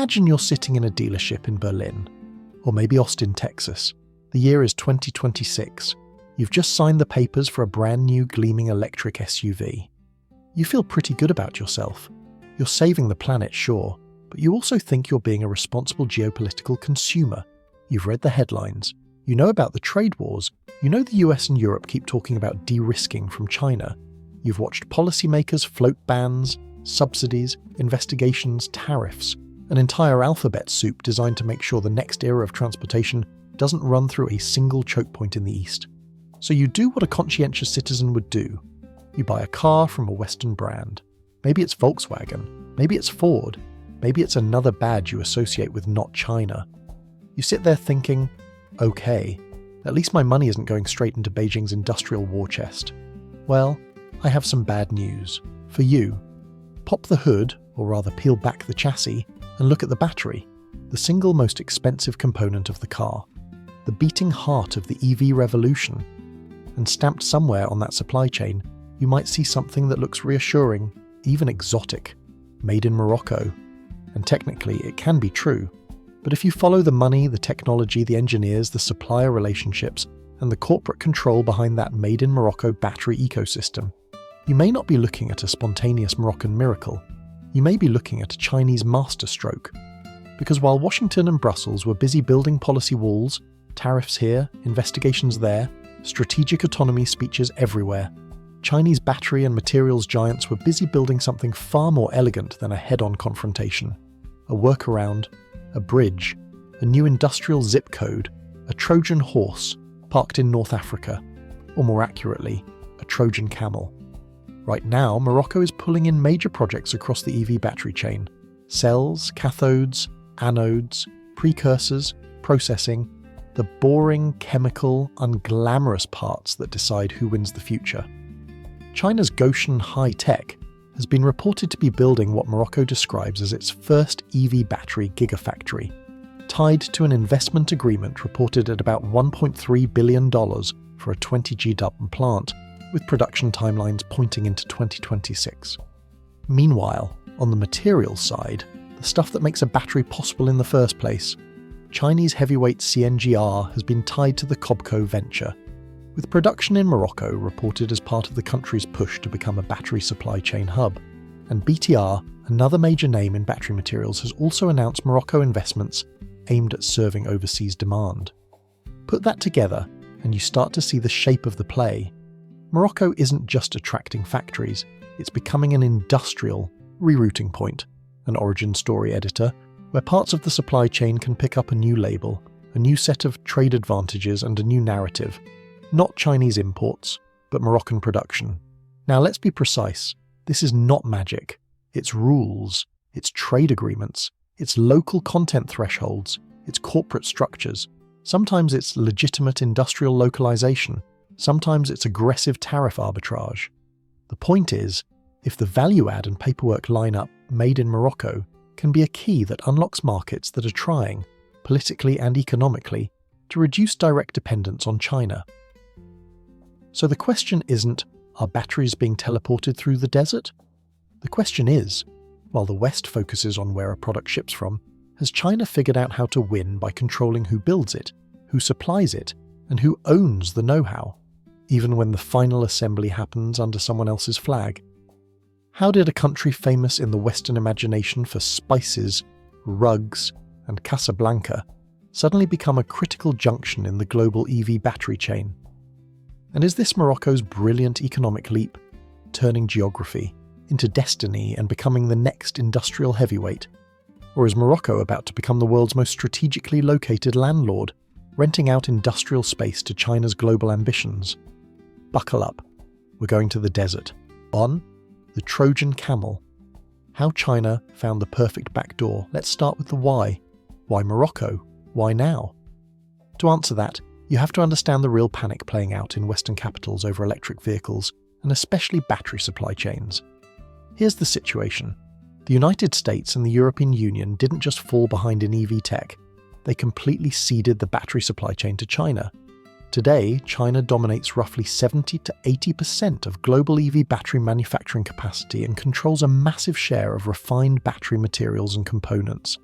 Imagine you're sitting in a dealership in Berlin, or maybe Austin, Texas. The year is 2026. You've just signed the papers for a brand new gleaming electric SUV. You feel pretty good about yourself. You're saving the planet, sure, but you also think you're being a responsible geopolitical consumer. You've read the headlines. You know about the trade wars. You know the US and Europe keep talking about de-risking from China. You've watched policymakers float bans, subsidies, investigations, tariffs, an entire alphabet soup designed to make sure the next era of transportation doesn't run through a single choke point in the East. So you do what a conscientious citizen would do. You buy a car from a Western brand. Maybe it's Volkswagen, maybe it's Ford, maybe it's another badge you associate with not China. You sit there thinking, okay, at least my money isn't going straight into Beijing's industrial war chest. Well, I have some bad news. For you, pop the hood, or rather peel back the chassis, and look at the battery, the single most expensive component of the car, the beating heart of the EV revolution. And stamped somewhere on that supply chain, you might see something that looks reassuring, even exotic, made in Morocco. And technically, it can be true. But if you follow the money, the technology, the engineers, the supplier relationships, and the corporate control behind that made in Morocco battery ecosystem, you may not be looking at a spontaneous Moroccan miracle. You may be looking at a Chinese masterstroke. Because while Washington and Brussels were busy building policy walls, tariffs here, investigations there, strategic autonomy speeches everywhere, Chinese battery and materials giants were busy building something far more elegant than a head-on confrontation. A workaround, a bridge, a new industrial zip code, a Trojan Horse parked in North Africa, or more accurately, a Trojan Camel. Right now, Morocco is pulling in major projects across the EV battery chain: cells, cathodes, anodes, precursors, processing, the boring, chemical, unglamorous parts that decide who wins the future. China's Gotion High-Tech has been reported to be building what Morocco describes as its first EV battery gigafactory, tied to an investment agreement reported at about $1.3 billion for a 20 GW plant, with production timelines pointing into 2026. Meanwhile, on the materials side, the stuff that makes a battery possible in the first place, Chinese heavyweight CNGR has been tied to the Cobco venture, with production in Morocco reported as part of the country's push to become a battery supply chain hub. And BTR, another major name in battery materials, has also announced Morocco investments aimed at serving overseas demand. Put that together, and you start to see the shape of the play. Morocco isn't just attracting factories, it's becoming an industrial rerouting point, an origin story editor, where parts of the supply chain can pick up a new label, a new set of trade advantages and a new narrative. Not Chinese imports, but Moroccan production. Now let's be precise, this is not magic. It's rules, it's trade agreements, it's local content thresholds, it's corporate structures. Sometimes it's legitimate industrial localization, sometimes it's aggressive tariff arbitrage. The point is, if the value add and paperwork line up, made in Morocco can be a key that unlocks markets that are trying, politically and economically, to reduce direct dependence on China. So the question isn't, are batteries being teleported through the desert? The question is, while the West focuses on where a product ships from, has China figured out how to win by controlling who builds it, who supplies it, and who owns the know-how, even when the final assembly happens under someone else's flag? How did a country famous in the Western imagination for spices, rugs, and Casablanca suddenly become a critical junction in the global EV battery chain? And is this Morocco's brilliant economic leap, turning geography into destiny and becoming the next industrial heavyweight? Or is Morocco about to become the world's most strategically located landlord, renting out industrial space to China's global ambitions? Buckle up. We're going to the desert. On the Trojan Camel. How China found the perfect backdoor. Let's start with the why. Why Morocco? Why now? To answer that, you have to understand the real panic playing out in Western capitals over electric vehicles, and especially battery supply chains. Here's the situation. The United States and the European Union didn't just fall behind in EV tech, they completely ceded the battery supply chain to China. Today, China dominates roughly 70 to 80% of global EV battery manufacturing capacity and controls a massive share of refined battery materials and components.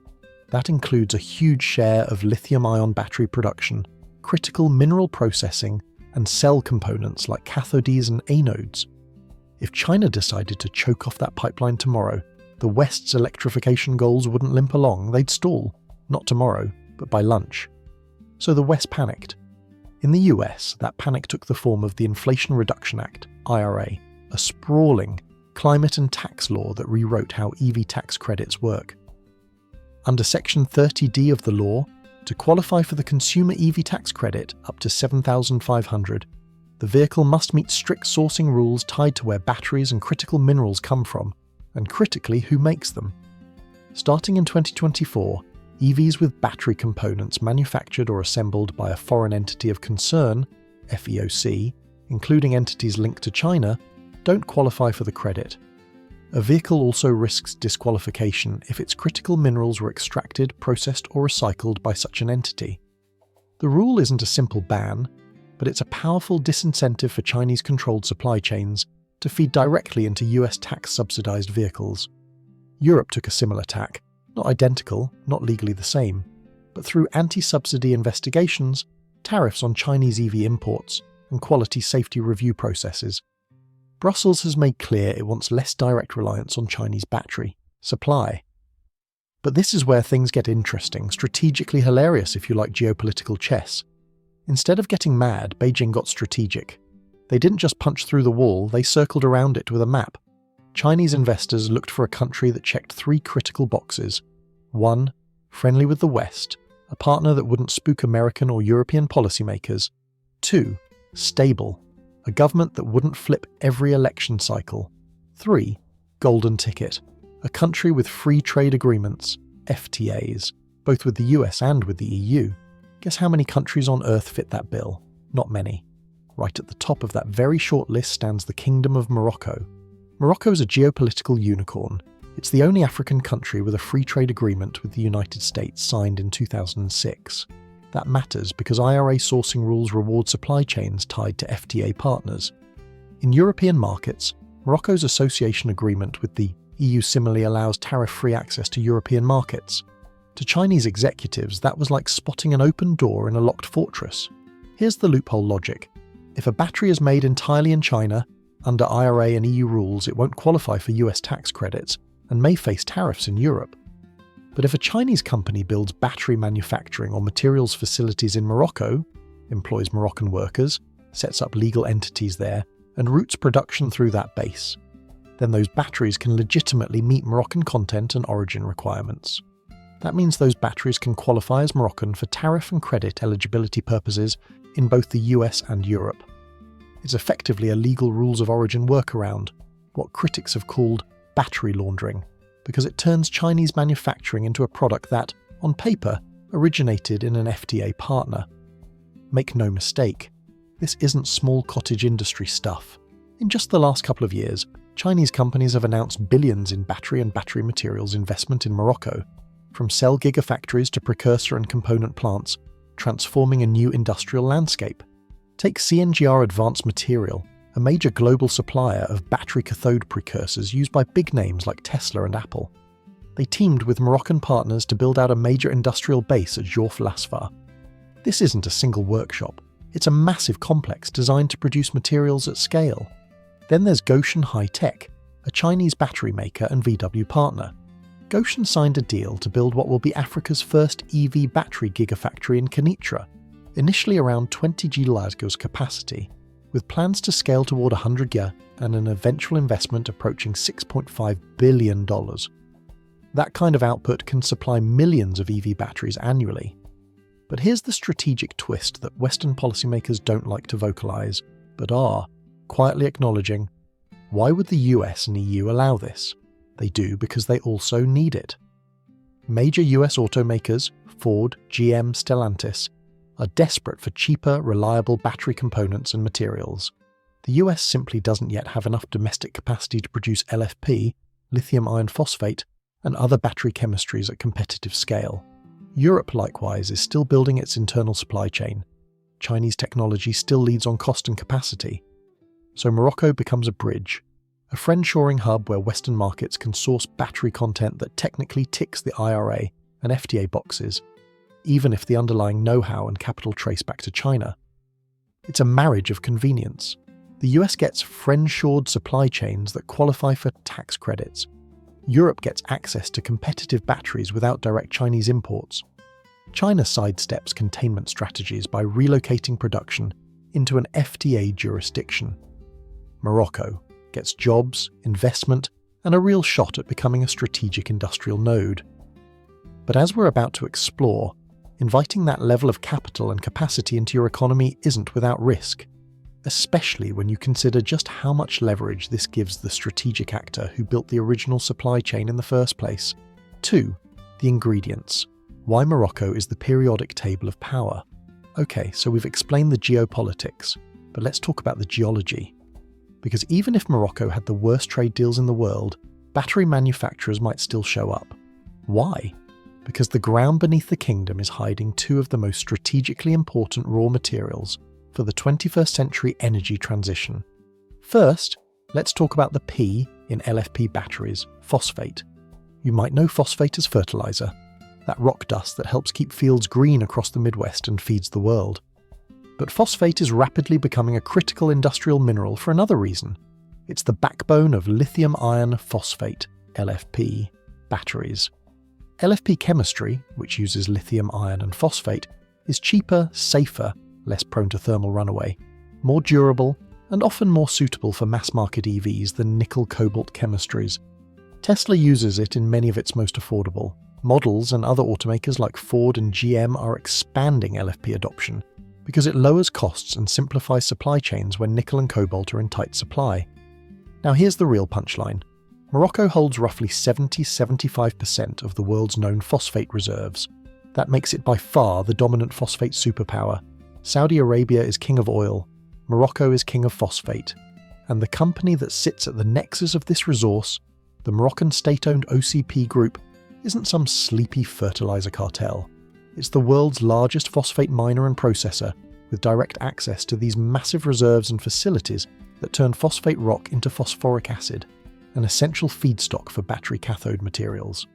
That includes a huge share of lithium-ion battery production, critical mineral processing, and cell components like cathodes and anodes. If China decided to choke off that pipeline tomorrow, the West's electrification goals wouldn't limp along, they'd stall. Not tomorrow, but by lunch. So the West panicked. In the US, that panic took the form of the Inflation Reduction Act, IRA, a sprawling climate and tax law that rewrote how EV tax credits work. Under Section 30D of the law, to qualify for the consumer EV tax credit up to $7,500, the vehicle must meet strict sourcing rules tied to where batteries and critical minerals come from, and critically who makes them. Starting in 2024, EVs with battery components manufactured or assembled by a foreign entity of concern, FEOC, including entities linked to China, don't qualify for the credit. A vehicle also risks disqualification if its critical minerals were extracted, processed, or recycled by such an entity. The rule isn't a simple ban, but it's a powerful disincentive for Chinese-controlled supply chains to feed directly into US tax-subsidized vehicles. Europe took a similar tack, not identical, not legally the same, but through anti-subsidy investigations, tariffs on Chinese EV imports, and quality safety review processes. Brussels has made clear it wants less direct reliance on Chinese battery supply. But this is where things get interesting, strategically hilarious if you like geopolitical chess. Instead of getting mad, Beijing got strategic. They didn't just punch through the wall, they circled around it with a map. Chinese investors looked for a country that checked 3 critical boxes. 1. Friendly with the West, a partner that wouldn't spook American or European policymakers. 2. Stable, a government that wouldn't flip every election cycle. 3. Golden ticket, a country with free trade agreements, FTAs, both with the US and with the EU. Guess how many countries on Earth fit that bill? Not many. Right at the top of that very short list stands the Kingdom of Morocco. Morocco is a geopolitical unicorn. It's the only African country with a free trade agreement with the United States signed in 2006. That matters because IRA sourcing rules reward supply chains tied to FTA partners. In European markets, Morocco's association agreement with the EU similarly allows tariff-free access to European markets. To Chinese executives, that was like spotting an open door in a locked fortress. Here's the loophole logic. If a battery is made entirely in China, under IRA and EU rules, it won't qualify for US tax credits and may face tariffs in Europe. But if a Chinese company builds battery manufacturing or materials facilities in Morocco, employs Moroccan workers, sets up legal entities there, and routes production through that base, then those batteries can legitimately meet Moroccan content and origin requirements. That means those batteries can qualify as Moroccan for tariff and credit eligibility purposes in both the US and Europe. It's effectively a legal rules of origin workaround, what critics have called battery laundering, because it turns Chinese manufacturing into a product that, on paper, originated in an FTA partner. Make no mistake, this isn't small cottage industry stuff. In just the last couple of years, Chinese companies have announced billions in battery and battery materials investment in Morocco, from cell gigafactories to precursor and component plants, transforming a new industrial landscape. Take CNGR Advanced Material, a major global supplier of battery cathode precursors used by big names like Tesla and Apple. They teamed with Moroccan partners to build out a major industrial base at Jorf Lasfar. This isn't a single workshop, it's a massive complex designed to produce materials at scale. Then there's Gotion High-Tech, a Chinese battery maker and VW partner. Gotion signed a deal to build what will be Africa's first EV battery gigafactory in Kenitra, initially around 20 gigawatts capacity, with plans to scale toward 100 GWh and an eventual investment approaching $6.5 billion. That kind of output can supply millions of EV batteries annually. But here's the strategic twist that Western policymakers don't like to vocalize, but are quietly acknowledging. Why would the US and EU allow this? They do because they also need it. Major US automakers, Ford, GM, Stellantis, are desperate for cheaper, reliable battery components and materials. The US simply doesn't yet have enough domestic capacity to produce LFP, lithium iron phosphate, and other battery chemistries at competitive scale. Europe, likewise, is still building its internal supply chain. Chinese technology still leads on cost and capacity. So Morocco becomes a bridge, a friendshoring hub where Western markets can source battery content that technically ticks the IRA and FTA boxes, even if the underlying know-how and capital trace back to China. It's a marriage of convenience. The US gets friend-shored supply chains that qualify for tax credits. Europe gets access to competitive batteries without direct Chinese imports. China sidesteps containment strategies by relocating production into an FTA jurisdiction. Morocco gets jobs, investment, and a real shot at becoming a strategic industrial node. But as we're about to explore, inviting that level of capital and capacity into your economy isn't without risk, especially when you consider just how much leverage this gives the strategic actor who built the original supply chain in the first place. 2. The ingredients. Why Morocco is the periodic table of power. Okay, so we've explained the geopolitics, but let's talk about the geology. Because even if Morocco had the worst trade deals in the world, battery manufacturers might still show up. Why? Because the ground beneath the kingdom is hiding two of the most strategically important raw materials for the 21st century energy transition. First, let's talk about the P in LFP batteries, phosphate. You might know phosphate as fertilizer, that rock dust that helps keep fields green across the Midwest and feeds the world. But phosphate is rapidly becoming a critical industrial mineral for another reason. It's the backbone of lithium iron phosphate, LFP, batteries. LFP chemistry, which uses lithium iron and phosphate, is cheaper, safer, less prone to thermal runaway, more durable, and often more suitable for mass-market EVs than nickel-cobalt chemistries. Tesla uses it in many of its most affordable models, and other automakers like Ford and GM are expanding LFP adoption because it lowers costs and simplifies supply chains when nickel and cobalt are in tight supply. Now here's the real punchline. Morocco holds roughly 70–75% of the world's known phosphate reserves. That makes it by far the dominant phosphate superpower. Saudi Arabia is king of oil, Morocco is king of phosphate, and the company that sits at the nexus of this resource, the Moroccan state-owned OCP Group, isn't some sleepy fertilizer cartel. It's the world's largest phosphate miner and processor, with direct access to these massive reserves and facilities that turn phosphate rock into phosphoric acid, an essential feedstock for battery cathode materials.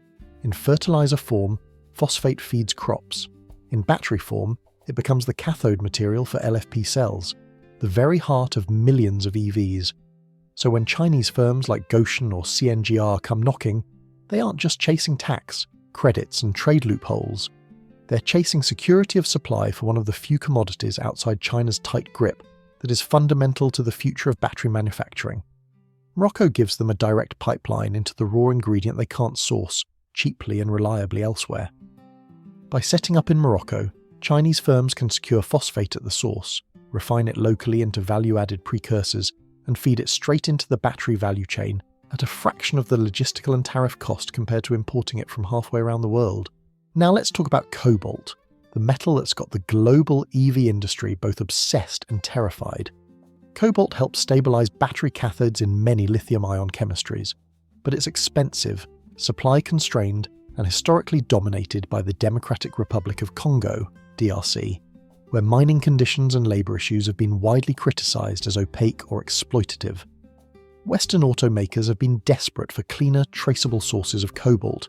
In fertilizer form, phosphate feeds crops. In battery form, it becomes the cathode material for LFP cells, the very heart of millions of EVs. So when Chinese firms like Gotion or CNGR come knocking, they aren't just chasing tax, credits, and trade loopholes. They're chasing security of supply for one of the few commodities outside China's tight grip that is fundamental to the future of battery manufacturing. Morocco gives them a direct pipeline into the raw ingredient they can't source cheaply and reliably elsewhere. By setting up in Morocco, Chinese firms can secure phosphate at the source, refine it locally into value-added precursors, and feed it straight into the battery value chain at a fraction of the logistical and tariff cost compared to importing it from halfway around the world. Now let's talk about cobalt, the metal that's got the global EV industry both obsessed and terrified. Cobalt helps stabilize battery cathodes in many lithium-ion chemistries, but it's expensive, supply-constrained, and historically dominated by the Democratic Republic of Congo, DRC, where mining conditions and labor issues have been widely criticized as opaque or exploitative. Western automakers have been desperate for cleaner, traceable sources of cobalt.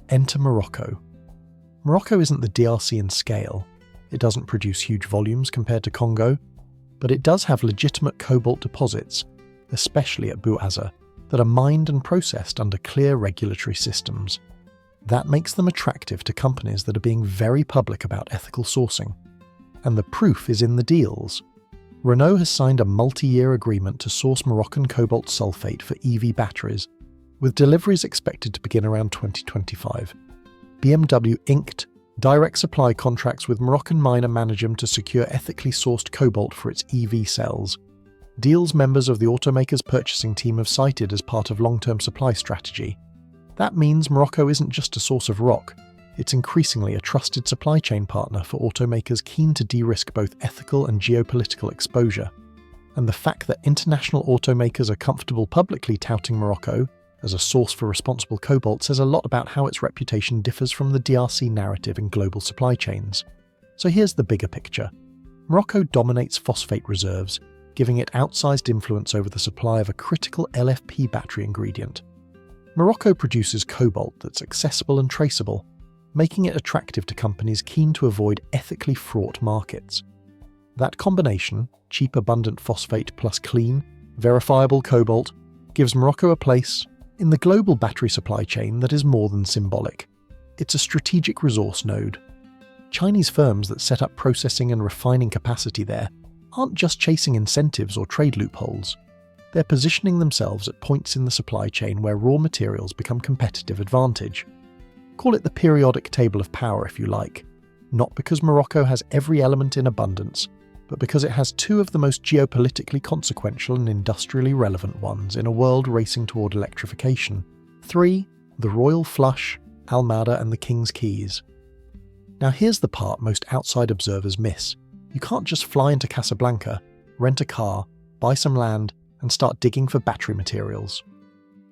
Enter Morocco. Morocco isn't the DRC in scale. It doesn't produce huge volumes compared to Congo, but it does have legitimate cobalt deposits, especially at Bouaza, that are mined and processed under clear regulatory systems. That makes them attractive to companies that are being very public about ethical sourcing. And the proof is in the deals. Renault has signed a multi-year agreement to source Moroccan cobalt sulfate for EV batteries, with deliveries expected to begin around 2025. BMW inked direct supply contracts with Moroccan miner Managem to secure ethically sourced cobalt for its EV cells. Deals members of the automaker's purchasing team have cited as part of long-term supply strategy. That means Morocco isn't just a source of rock, it's increasingly a trusted supply chain partner for automakers keen to de-risk both ethical and geopolitical exposure. And the fact that international automakers are comfortable publicly touting Morocco as a source for responsible cobalt says a lot about how its reputation differs from the DRC narrative in global supply chains. So here's the bigger picture. Morocco dominates phosphate reserves, giving it outsized influence over the supply of a critical LFP battery ingredient. Morocco produces cobalt that's accessible and traceable, making it attractive to companies keen to avoid ethically fraught markets. That combination, cheap abundant phosphate plus clean, verifiable cobalt, gives Morocco a place in the global battery supply chain that is more than symbolic. It's a strategic resource node. Chinese firms that set up processing and refining capacity there aren't just chasing incentives or trade loopholes. They're positioning themselves at points in the supply chain where raw materials become competitive advantage. Call it the periodic table of power if you like, not because Morocco has every element in abundance, but because it has two of the most geopolitically consequential and industrially relevant ones in a world racing toward electrification. 3. The Royal Flush, Mada and the King's Keys. Now here's the part most outside observers miss. You can't just fly into Casablanca, rent a car, buy some land, and start digging for battery materials.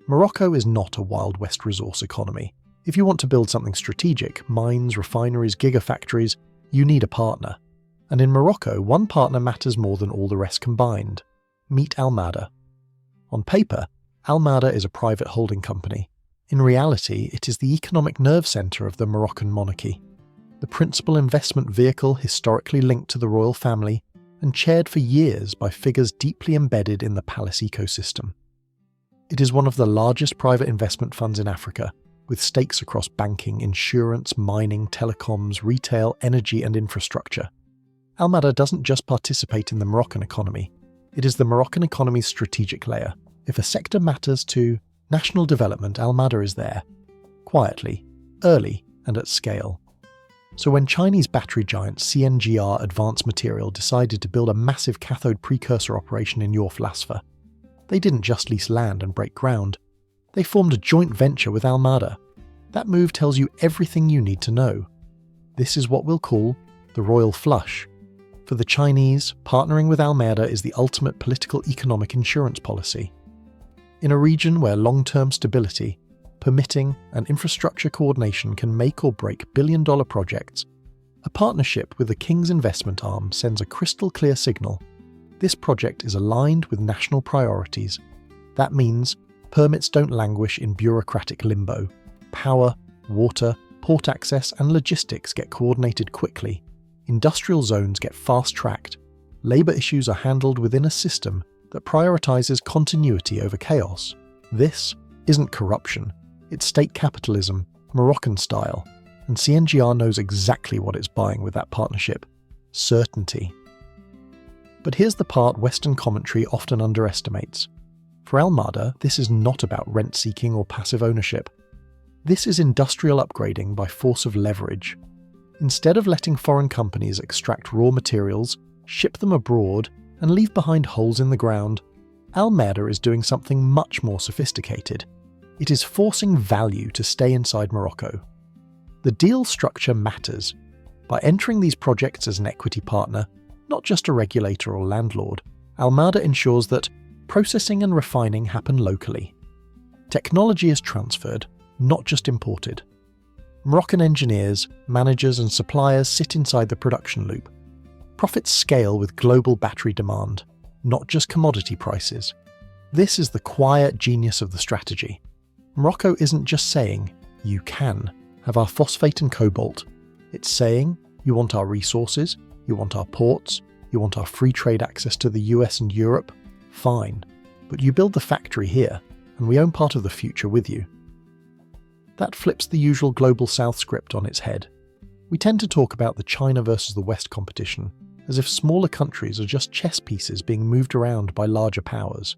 Morocco is not a Wild West resource economy. If you want to build something strategic, mines, refineries, gigafactories, you need a partner. And in Morocco, one partner matters more than all the rest combined. Meet Mada. On paper, Mada is a private holding company. In reality, it is the economic nerve centre of the Moroccan monarchy, the principal investment vehicle historically linked to the royal family and chaired for years by figures deeply embedded in the palace ecosystem. It is one of the largest private investment funds in Africa, with stakes across banking, insurance, mining, telecoms, retail, energy and infrastructure. Mada doesn't just participate in the Moroccan economy, it is the Moroccan economy's strategic layer. If a sector matters to national development, Mada is there, quietly, early and at scale. So when Chinese battery giant CNGR Advanced Material decided to build a massive cathode precursor operation in Yorf Lasfa, they didn't just lease land and break ground, they formed a joint venture with Mada. That move tells you everything you need to know. This is what we'll call the Royal Flush. For the Chinese, partnering with Mada is the ultimate political economic insurance policy. In a region where long-term stability, permitting, and infrastructure coordination can make or break billion-dollar projects, a partnership with the King's investment arm sends a crystal-clear signal. This project is aligned with national priorities. That means permits don't languish in bureaucratic limbo. Power, water, port access, and logistics get coordinated quickly. Industrial zones get fast-tracked. Labour issues are handled within a system that prioritises continuity over chaos. This isn't corruption. It's state capitalism, Moroccan style, and CNGR knows exactly what it's buying with that partnership. Certainty. But here's the part Western commentary often underestimates. For Mada, this is not about rent-seeking or passive ownership. This is industrial upgrading by force of leverage. Instead of letting foreign companies extract raw materials, ship them abroad, and leave behind holes in the ground, Mada is doing something much more sophisticated. It is forcing value to stay inside Morocco. The deal structure matters. By entering these projects as an equity partner, not just a regulator or landlord, Mada ensures that processing and refining happen locally. Technology is transferred, not just imported. Moroccan engineers, managers and suppliers sit inside the production loop. Profits scale with global battery demand, not just commodity prices. This is the quiet genius of the strategy. Morocco isn't just saying, you can have our phosphate and cobalt. It's saying, you want our resources, you want our ports, you want our free trade access to the US and Europe, fine. But you build the factory here, and we own part of the future with you. That flips the usual Global South script on its head. We tend to talk about the China versus the West competition, as if smaller countries are just chess pieces being moved around by larger powers.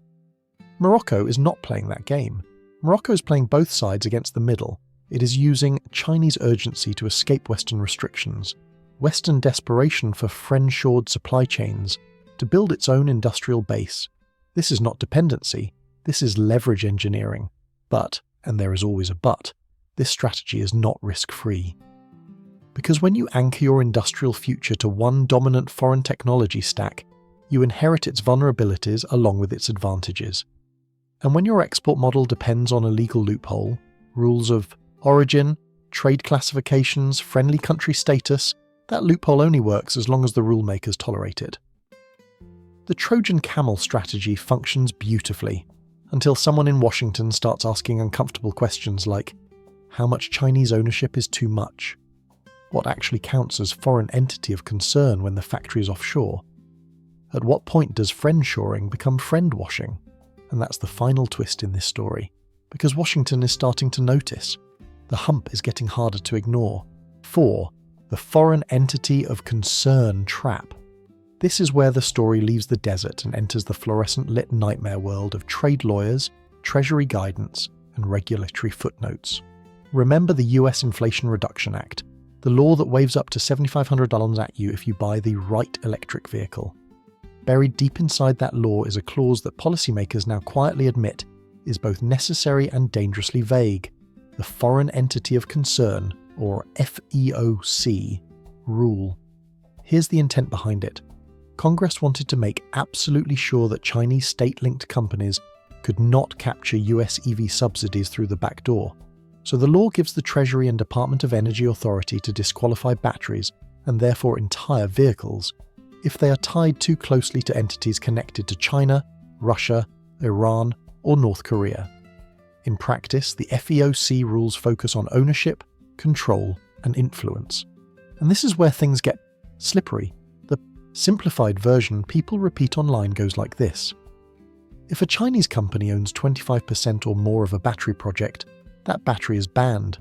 Morocco is not playing that game. Morocco is playing both sides against the middle. It is using Chinese urgency to escape Western restrictions, Western desperation for friend-shored supply chains, to build its own industrial base. This is not dependency, this is leverage engineering. But, and there is always a but, this strategy is not risk-free. Because when you anchor your industrial future to one dominant foreign technology stack, you inherit its vulnerabilities along with its advantages. And when your export model depends on a legal loophole, rules of origin, trade classifications, friendly country status, that loophole only works as long as the rule makers tolerate it. The Trojan Camel strategy functions beautifully, until someone in Washington starts asking uncomfortable questions like, how much Chinese ownership is too much, what actually counts as foreign entity of concern when the factory is offshore. At what point does friendshoring become friend-washing? And that's the final twist in this story, because Washington is starting to notice. The hump is getting harder to ignore. 4. The foreign entity of concern trap. This is where the story leaves the desert and enters the fluorescent-lit nightmare world of trade lawyers, treasury guidance, and regulatory footnotes. Remember the US Inflation Reduction Act, the law that waves up to $7,500 at you if you buy the right electric vehicle. Buried deep inside that law is a clause that policymakers now quietly admit is both necessary and dangerously vague: the Foreign Entity of Concern, or FEOC, rule. Here's the intent behind it. Congress wanted to make absolutely sure that Chinese state-linked companies could not capture US EV subsidies through the back door. So the law gives the Treasury and Department of Energy authority to disqualify batteries, and therefore entire vehicles, if they are tied too closely to entities connected to China, Russia, Iran, or North Korea. In practice, the FEOC rules focus on ownership, control, and influence. And this is where things get slippery. The simplified version people repeat online goes like this. If a Chinese company owns 25% or more of a battery project, that battery is banned.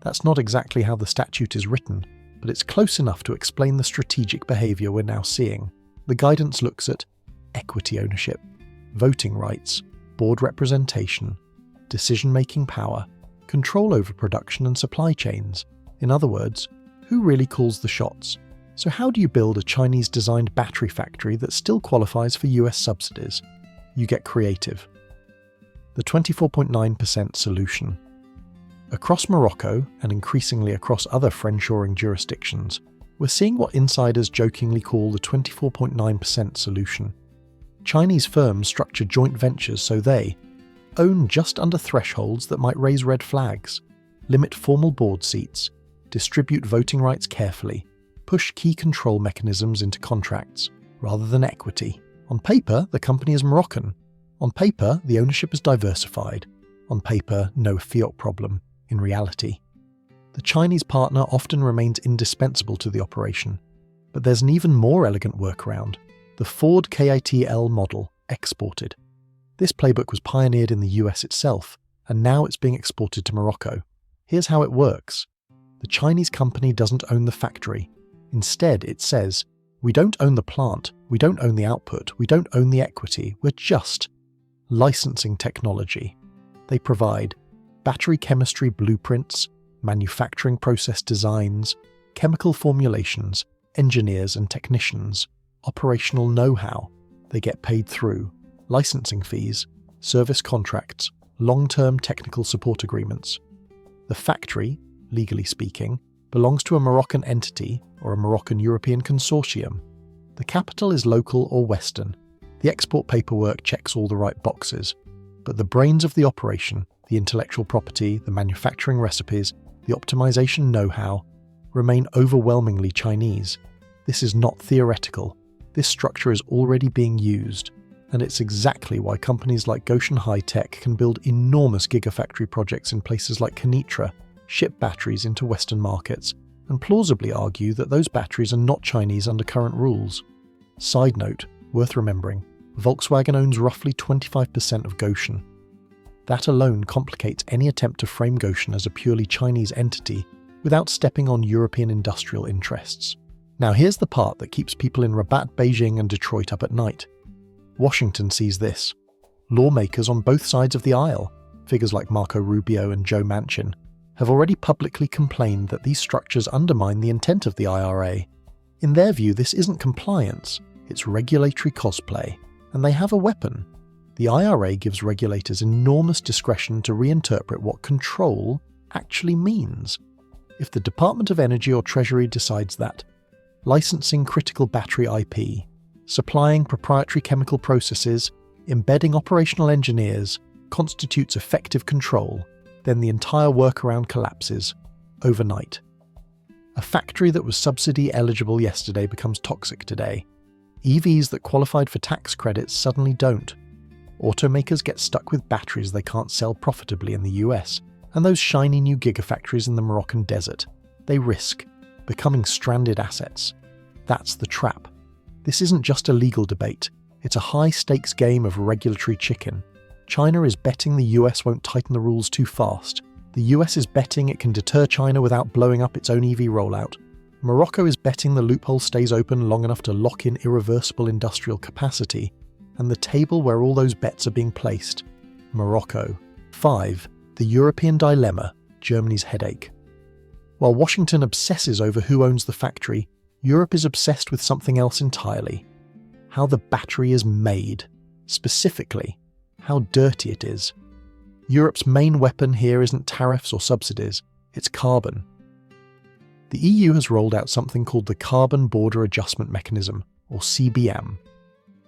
That's not exactly how the statute is written, but it's close enough to explain the strategic behaviour we're now seeing. The guidance looks at equity ownership, voting rights, board representation, decision-making power, control over production and supply chains. In other words, who really calls the shots? So how do you build a Chinese-designed battery factory that still qualifies for US subsidies? You get creative. The 24.9% solution. Across Morocco, and increasingly across other friendshoring jurisdictions, we're seeing what insiders jokingly call the 24.9% solution. Chinese firms structure joint ventures so they own just under thresholds that might raise red flags, limit formal board seats, distribute voting rights carefully, push key control mechanisms into contracts, rather than equity. On paper, the company is Moroccan. On paper, the ownership is diversified. On paper, no fiat problem. In reality, the Chinese partner often remains indispensable to the operation. But there's an even more elegant workaround: the Ford KITL model, exported. This playbook was pioneered in the US itself, and now it's being exported to Morocco. Here's how it works. The Chinese company doesn't own the factory. Instead, it says, we don't own the plant, we don't own the output, we don't own the equity, we're just licensing technology. They provide battery chemistry blueprints, manufacturing process designs, chemical formulations, engineers and technicians, operational know-how. They get paid through licensing fees, service contracts, long-term technical support agreements. The factory, legally speaking, belongs to a Moroccan entity or a Moroccan-European consortium. The capital is local or Western. The export paperwork checks all the right boxes, but the brains of the operation, the intellectual property, the manufacturing recipes, the optimization know-how, remain overwhelmingly Chinese. This is not theoretical. This structure is already being used, and it's exactly why companies like Gotion High-Tech can build enormous gigafactory projects in places like Kenitra, ship batteries into Western markets, and plausibly argue that those batteries are not Chinese under current rules. Side note, worth remembering, Volkswagen owns roughly 25% of Gotion. That alone complicates any attempt to frame Gotion as a purely Chinese entity without stepping on European industrial interests. Now here's the part that keeps people in Rabat, Beijing and Detroit up at night. Washington sees this. Lawmakers on both sides of the aisle, figures like Marco Rubio and Joe Manchin, have already publicly complained that these structures undermine the intent of the IRA. In their view, this isn't compliance, it's regulatory cosplay, and they have a weapon. The IRA gives regulators enormous discretion to reinterpret what control actually means. If the Department of Energy or Treasury decides that licensing critical battery IP, supplying proprietary chemical processes, embedding operational engineers constitutes effective control, then the entire workaround collapses overnight. A factory that was subsidy eligible yesterday becomes toxic today. EVs that qualified for tax credits suddenly don't. Automakers get stuck with batteries they can't sell profitably in the US, And those shiny new gigafactories in the Moroccan desert, they risk becoming stranded assets. That's the trap. This isn't just a legal debate, it's a high-stakes game of regulatory chicken. China is betting the US won't tighten the rules too fast. The US is betting it can deter China without blowing up its own EV rollout. Morocco is betting the loophole stays open long enough to lock in irreversible industrial capacity. And the table where all those bets are being placed: Morocco. 5. The European dilemma, Germany's headache. While Washington obsesses over who owns the factory, Europe is obsessed with something else entirely: how the battery is made. Specifically, how dirty it is. Europe's main weapon here isn't tariffs or subsidies, it's carbon. The EU has rolled out something called the Carbon Border Adjustment Mechanism, or CBAM.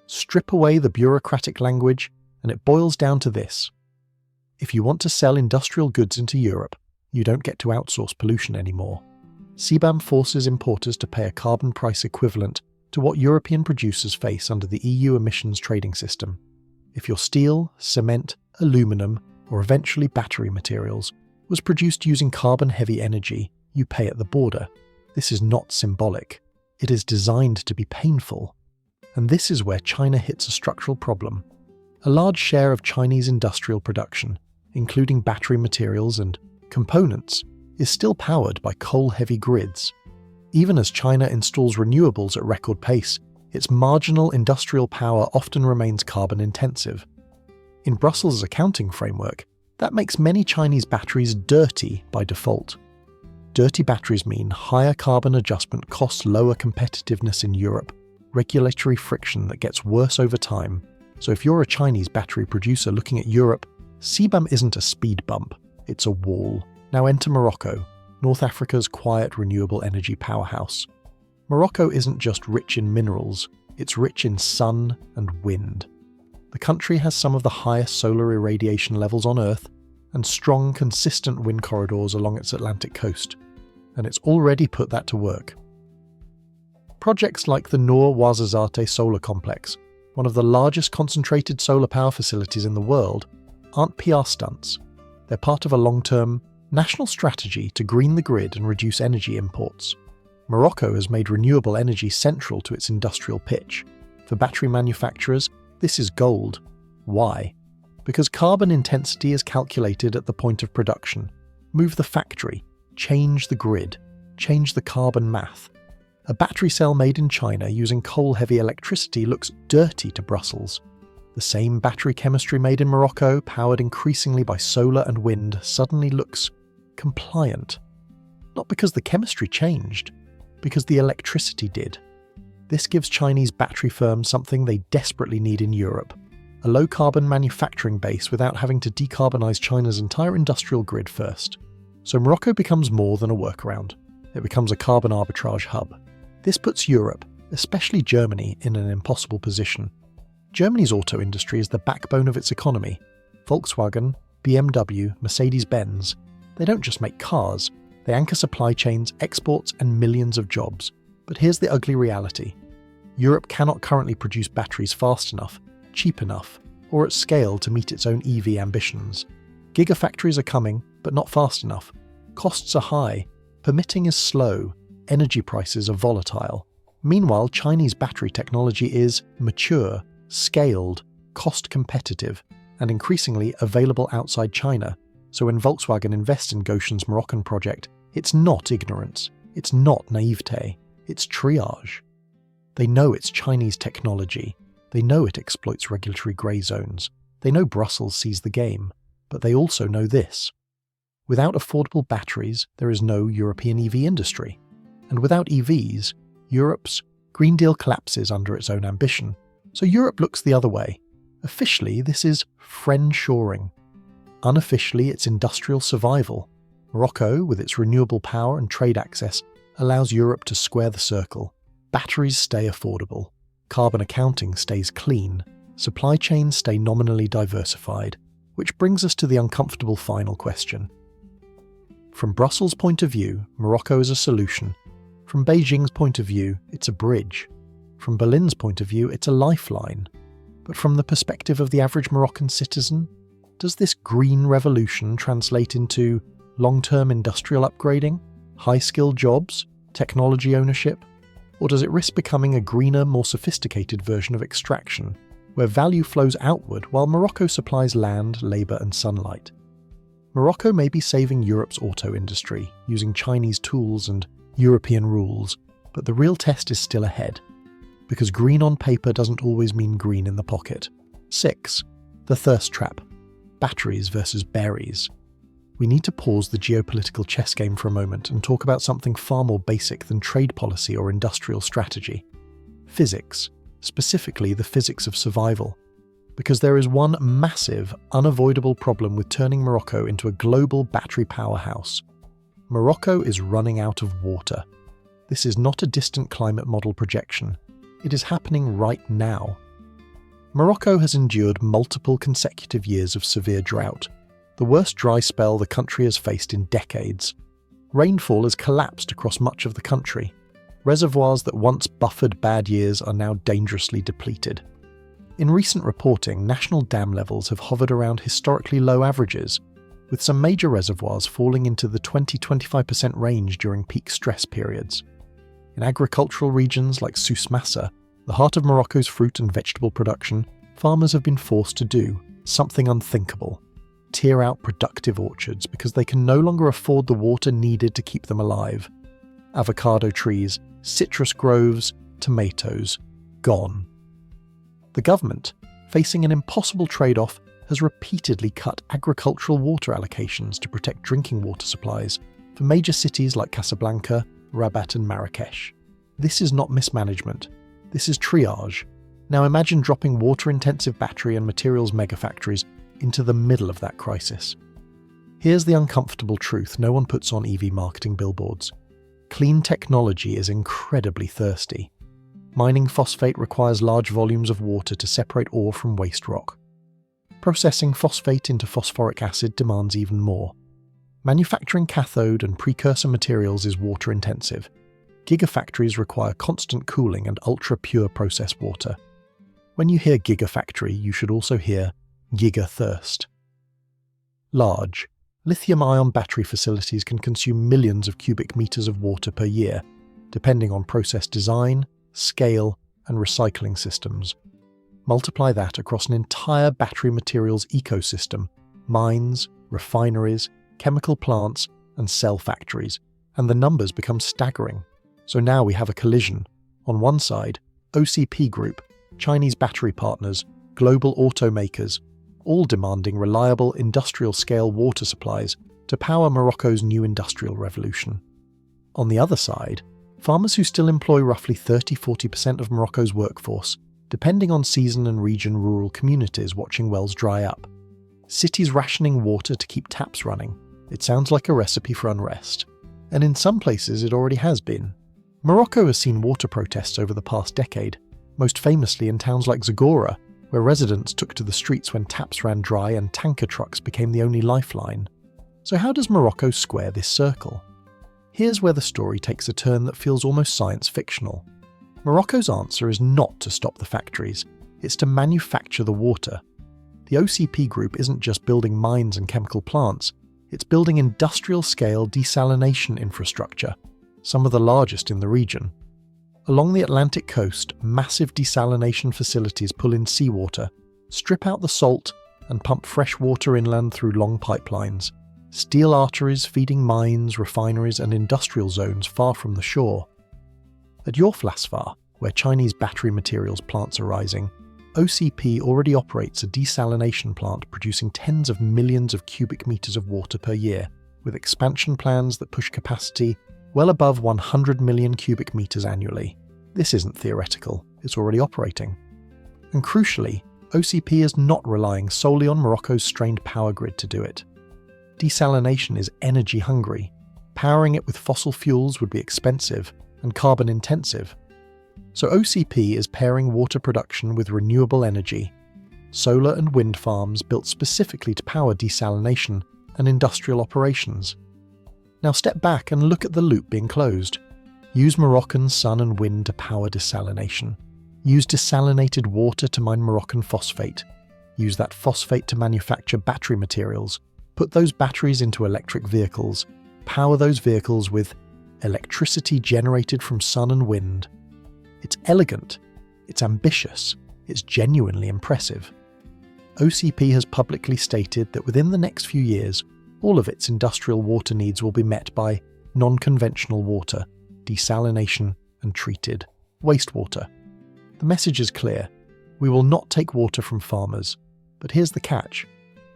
Strip away the bureaucratic language, and it boils down to this: if you want to sell industrial goods into Europe, you don't get to outsource pollution anymore. CBAM forces importers to pay a carbon price equivalent to what European producers face under the EU emissions trading system. If your steel, cement, aluminum, or eventually battery materials was produced using carbon-heavy energy, you pay at the border. This is not symbolic. It is designed to be painful. And this is where China hits a structural problem. A large share of Chinese industrial production, including battery materials and components, is still powered by coal-heavy grids. Even as China installs renewables at record pace, its marginal industrial power often remains carbon-intensive. In Brussels' accounting framework, that makes many Chinese batteries dirty by default. Dirty batteries mean higher carbon adjustment costs lower competitiveness in Europe, regulatory friction that gets worse over time. So if you're a Chinese battery producer looking at Europe, CBAM isn't a speed bump, it's a wall. Now enter Morocco, North Africa's quiet renewable energy powerhouse. Morocco isn't just rich in minerals, it's rich in sun and wind. The country has some of the highest solar irradiation levels on Earth and strong, consistent wind corridors along its Atlantic coast, and it's already put that to work. Projects like the Noor Ouarzazate solar complex, one of the largest concentrated solar power facilities in the world, aren't PR stunts. They're part of a long-term national strategy to green the grid and reduce energy imports. Morocco has made renewable energy central to its industrial pitch. For battery manufacturers, this is gold. Why? Because carbon intensity is calculated at the point of production. Move the factory, change the grid, change the carbon math. A battery cell made in China using coal-heavy electricity looks dirty to Brussels. The same battery chemistry made in Morocco, powered increasingly by solar and wind, suddenly looks compliant. Not because the chemistry changed, because the electricity did. This gives Chinese battery firms something they desperately need in Europe: a low-carbon manufacturing base without having to decarbonize China's entire industrial grid first. So Morocco becomes more than a workaround. It becomes a carbon arbitrage hub. This puts Europe, especially Germany, in an impossible position. Germany's auto industry is the backbone of its economy. Volkswagen, BMW, Mercedes-Benz, they don't just make cars, they anchor supply chains, exports, and millions of jobs. But here's the ugly reality. Europe cannot currently produce batteries fast enough, cheap enough, or at scale to meet its own EV ambitions. Gigafactories are coming, but not fast enough. Costs are high, permitting is slow, energy prices are volatile. Meanwhile, Chinese battery technology is mature, scaled, cost competitive, and increasingly available outside China. So when Volkswagen invests in Gotion's Moroccan project, it's not ignorance, it's not naivete, it's triage. They know it's Chinese technology, they know it exploits regulatory grey zones, they know Brussels sees the game, but they also know this. Without affordable batteries, there is no European EV industry. And without EVs, Europe's Green Deal collapses under its own ambition. So Europe looks the other way. Officially, this is friendshoring. Unofficially, it's industrial survival. Morocco, with its renewable power and trade access, allows Europe to square the circle. Batteries stay affordable. Carbon accounting stays clean. Supply chains stay nominally diversified. Which brings us to the uncomfortable final question. From Brussels' point of view, Morocco is a solution. From Beijing's point of view, it's a bridge. From Berlin's point of view, it's a lifeline. But from the perspective of the average Moroccan citizen, Does this green revolution translate into long-term industrial upgrading, high-skilled jobs, technology ownership? Or does it risk becoming a greener, more sophisticated version of extraction, where value flows outward while Morocco supplies land, labour and sunlight? Morocco may be saving Europe's auto industry, using Chinese tools and European rules, but the real test is still ahead. Because green on paper doesn't always mean green in the pocket. 6. The thirst trap. Batteries versus berries. We need to pause the geopolitical chess game for a moment and talk about something far more basic than trade policy or industrial strategy. Physics, specifically the physics of survival. Because there is one massive, unavoidable problem with turning Morocco into a global battery powerhouse. Morocco is running out of water. This is not a distant climate model projection. It is happening right now. Morocco has endured multiple consecutive years of severe drought, the worst dry spell the country has faced in decades. Rainfall has collapsed across much of the country. Reservoirs that once buffered bad years are now dangerously depleted. In recent reporting, national dam levels have hovered around historically low averages, with some major reservoirs falling into the 20-25% range during peak stress periods. In agricultural regions like Souss Massa, the heart of Morocco's fruit and vegetable production, farmers have been forced to do something unthinkable: tear out productive orchards because they can no longer afford the water needed to keep them alive. Avocado trees, citrus groves, tomatoes, gone. The government, facing an impossible trade-off, has repeatedly cut agricultural water allocations to protect drinking water supplies for major cities like Casablanca, Rabat and Marrakesh. This is not mismanagement. This is triage. Now imagine dropping water-intensive battery and materials megafactories into the middle of that crisis. Here's the uncomfortable truth no one puts on EV marketing billboards. Clean technology is incredibly thirsty. Mining phosphate requires large volumes of water to separate ore from waste rock. Processing phosphate into phosphoric acid demands even more. Manufacturing cathode and precursor materials is water-intensive. Gigafactories require constant cooling and ultra-pure processed water. When you hear gigafactory, you should also hear gigathirst. Large, lithium-ion battery facilities can consume millions of cubic meters of water per year, depending on process design, scale, and recycling systems. Multiply that across an entire battery materials ecosystem: mines, refineries, chemical plants, and cell factories, and the numbers become staggering. So now we have a collision. On one side, OCP Group, Chinese battery partners, global automakers, all demanding reliable industrial-scale water supplies to power Morocco's new industrial revolution. On the other side, farmers who still employ roughly 30-40% of Morocco's workforce, depending on season and region, rural communities watching wells dry up. Cities rationing water to keep taps running. It sounds like a recipe for unrest. And in some places it already has been. Morocco has seen water protests over the past decade, most famously in towns like Zagora, where residents took to the streets when taps ran dry and tanker trucks became the only lifeline. So how does Morocco square this circle? Here's where the story takes a turn that feels almost science fictional. Morocco's answer is not to stop the factories, it's to manufacture the water. The OCP Group isn't just building mines and chemical plants, it's building industrial-scale desalination infrastructure, some of the largest in the region. Along the Atlantic coast, massive desalination facilities pull in seawater, strip out the salt, and pump fresh water inland through long pipelines. Steel arteries feeding mines, refineries, and industrial zones far from the shore. At Yorflasfar, where Chinese battery materials plants are rising, OCP already operates a desalination plant producing tens of millions of cubic meters of water per year, with expansion plans that push capacity well above 100 million cubic meters annually. This isn't theoretical, it's already operating. And crucially, OCP is not relying solely on Morocco's strained power grid to do it. Desalination is energy hungry. Powering it with fossil fuels would be expensive and carbon intensive. So OCP is pairing water production with renewable energy, solar and wind farms built specifically to power desalination and industrial operations. Now step back and look at the loop being closed. Use Moroccan sun and wind to power desalination. Use desalinated water to mine Moroccan phosphate. use that phosphate to manufacture battery materials, put those batteries into electric vehicles, power those vehicles with electricity generated from sun and wind. It's elegant, it's ambitious, it's genuinely impressive. OCP has publicly stated that within the next few years, all of its industrial water needs will be met by non-conventional water, desalination and treated wastewater. The message is clear. We will not take water from farmers. But here's the catch.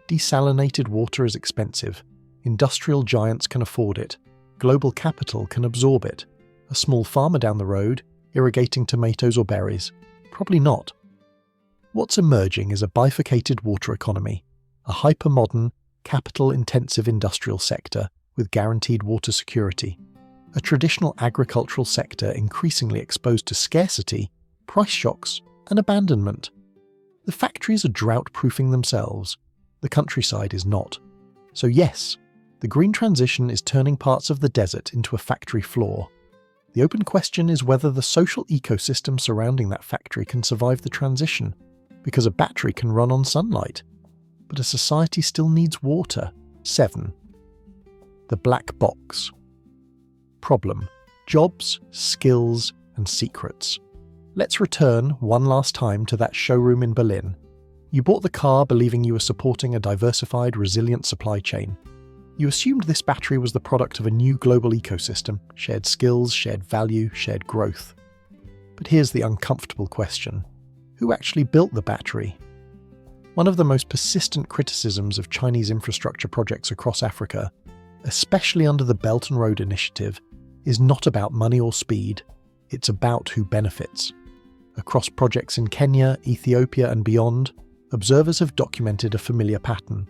Desalinated water is expensive. Industrial giants can afford it. Global capital can absorb it. A small farmer down the road, irrigating tomatoes or berries? Probably not. What's emerging is a bifurcated water economy, a hyper-modern, capital-intensive industrial sector with guaranteed water security, a traditional agricultural sector increasingly exposed to scarcity, price shocks, and abandonment. The factories are drought-proofing themselves. The countryside is not. So yes, the green transition is turning parts of the desert into a factory floor. The open question is whether the social ecosystem surrounding that factory can survive the transition, because a battery can run on sunlight. But a society still needs water. 7. The black box. Problem: jobs, skills, and secrets. Let's return one last time to that showroom in Berlin. You bought the car believing you were supporting a diversified, resilient supply chain. You assumed this battery was the product of a new global ecosystem, shared skills, shared value, shared growth. But here's the uncomfortable question. Who actually built the battery? One of the most persistent criticisms of Chinese infrastructure projects across Africa, especially under the Belt and Road Initiative, is not about money or speed, it's about who benefits. Across projects in Kenya, Ethiopia and beyond, observers have documented a familiar pattern.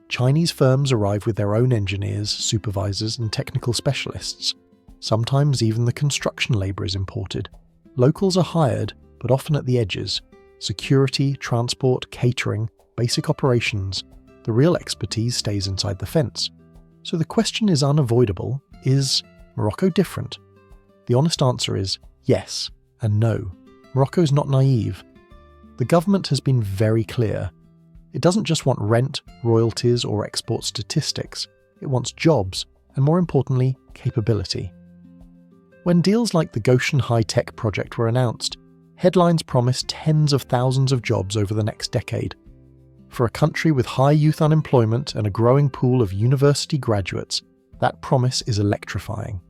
Chinese firms arrive with their own engineers, supervisors and technical specialists. Sometimes even the construction labour is imported. Locals are hired, but often at the edges. Security, transport, catering, basic operations. The real expertise stays inside the fence. So the question is unavoidable. Is Morocco different? The honest answer is yes and no. Morocco is not naive. The government has been very clear. It doesn't just want rent, royalties or export statistics. It wants jobs and, more importantly, capability. When deals like the Gotion High-Tech project were announced, headlines promised tens of thousands of jobs over the next decade. For a country with high youth unemployment and a growing pool of university graduates, that promise is electrifying.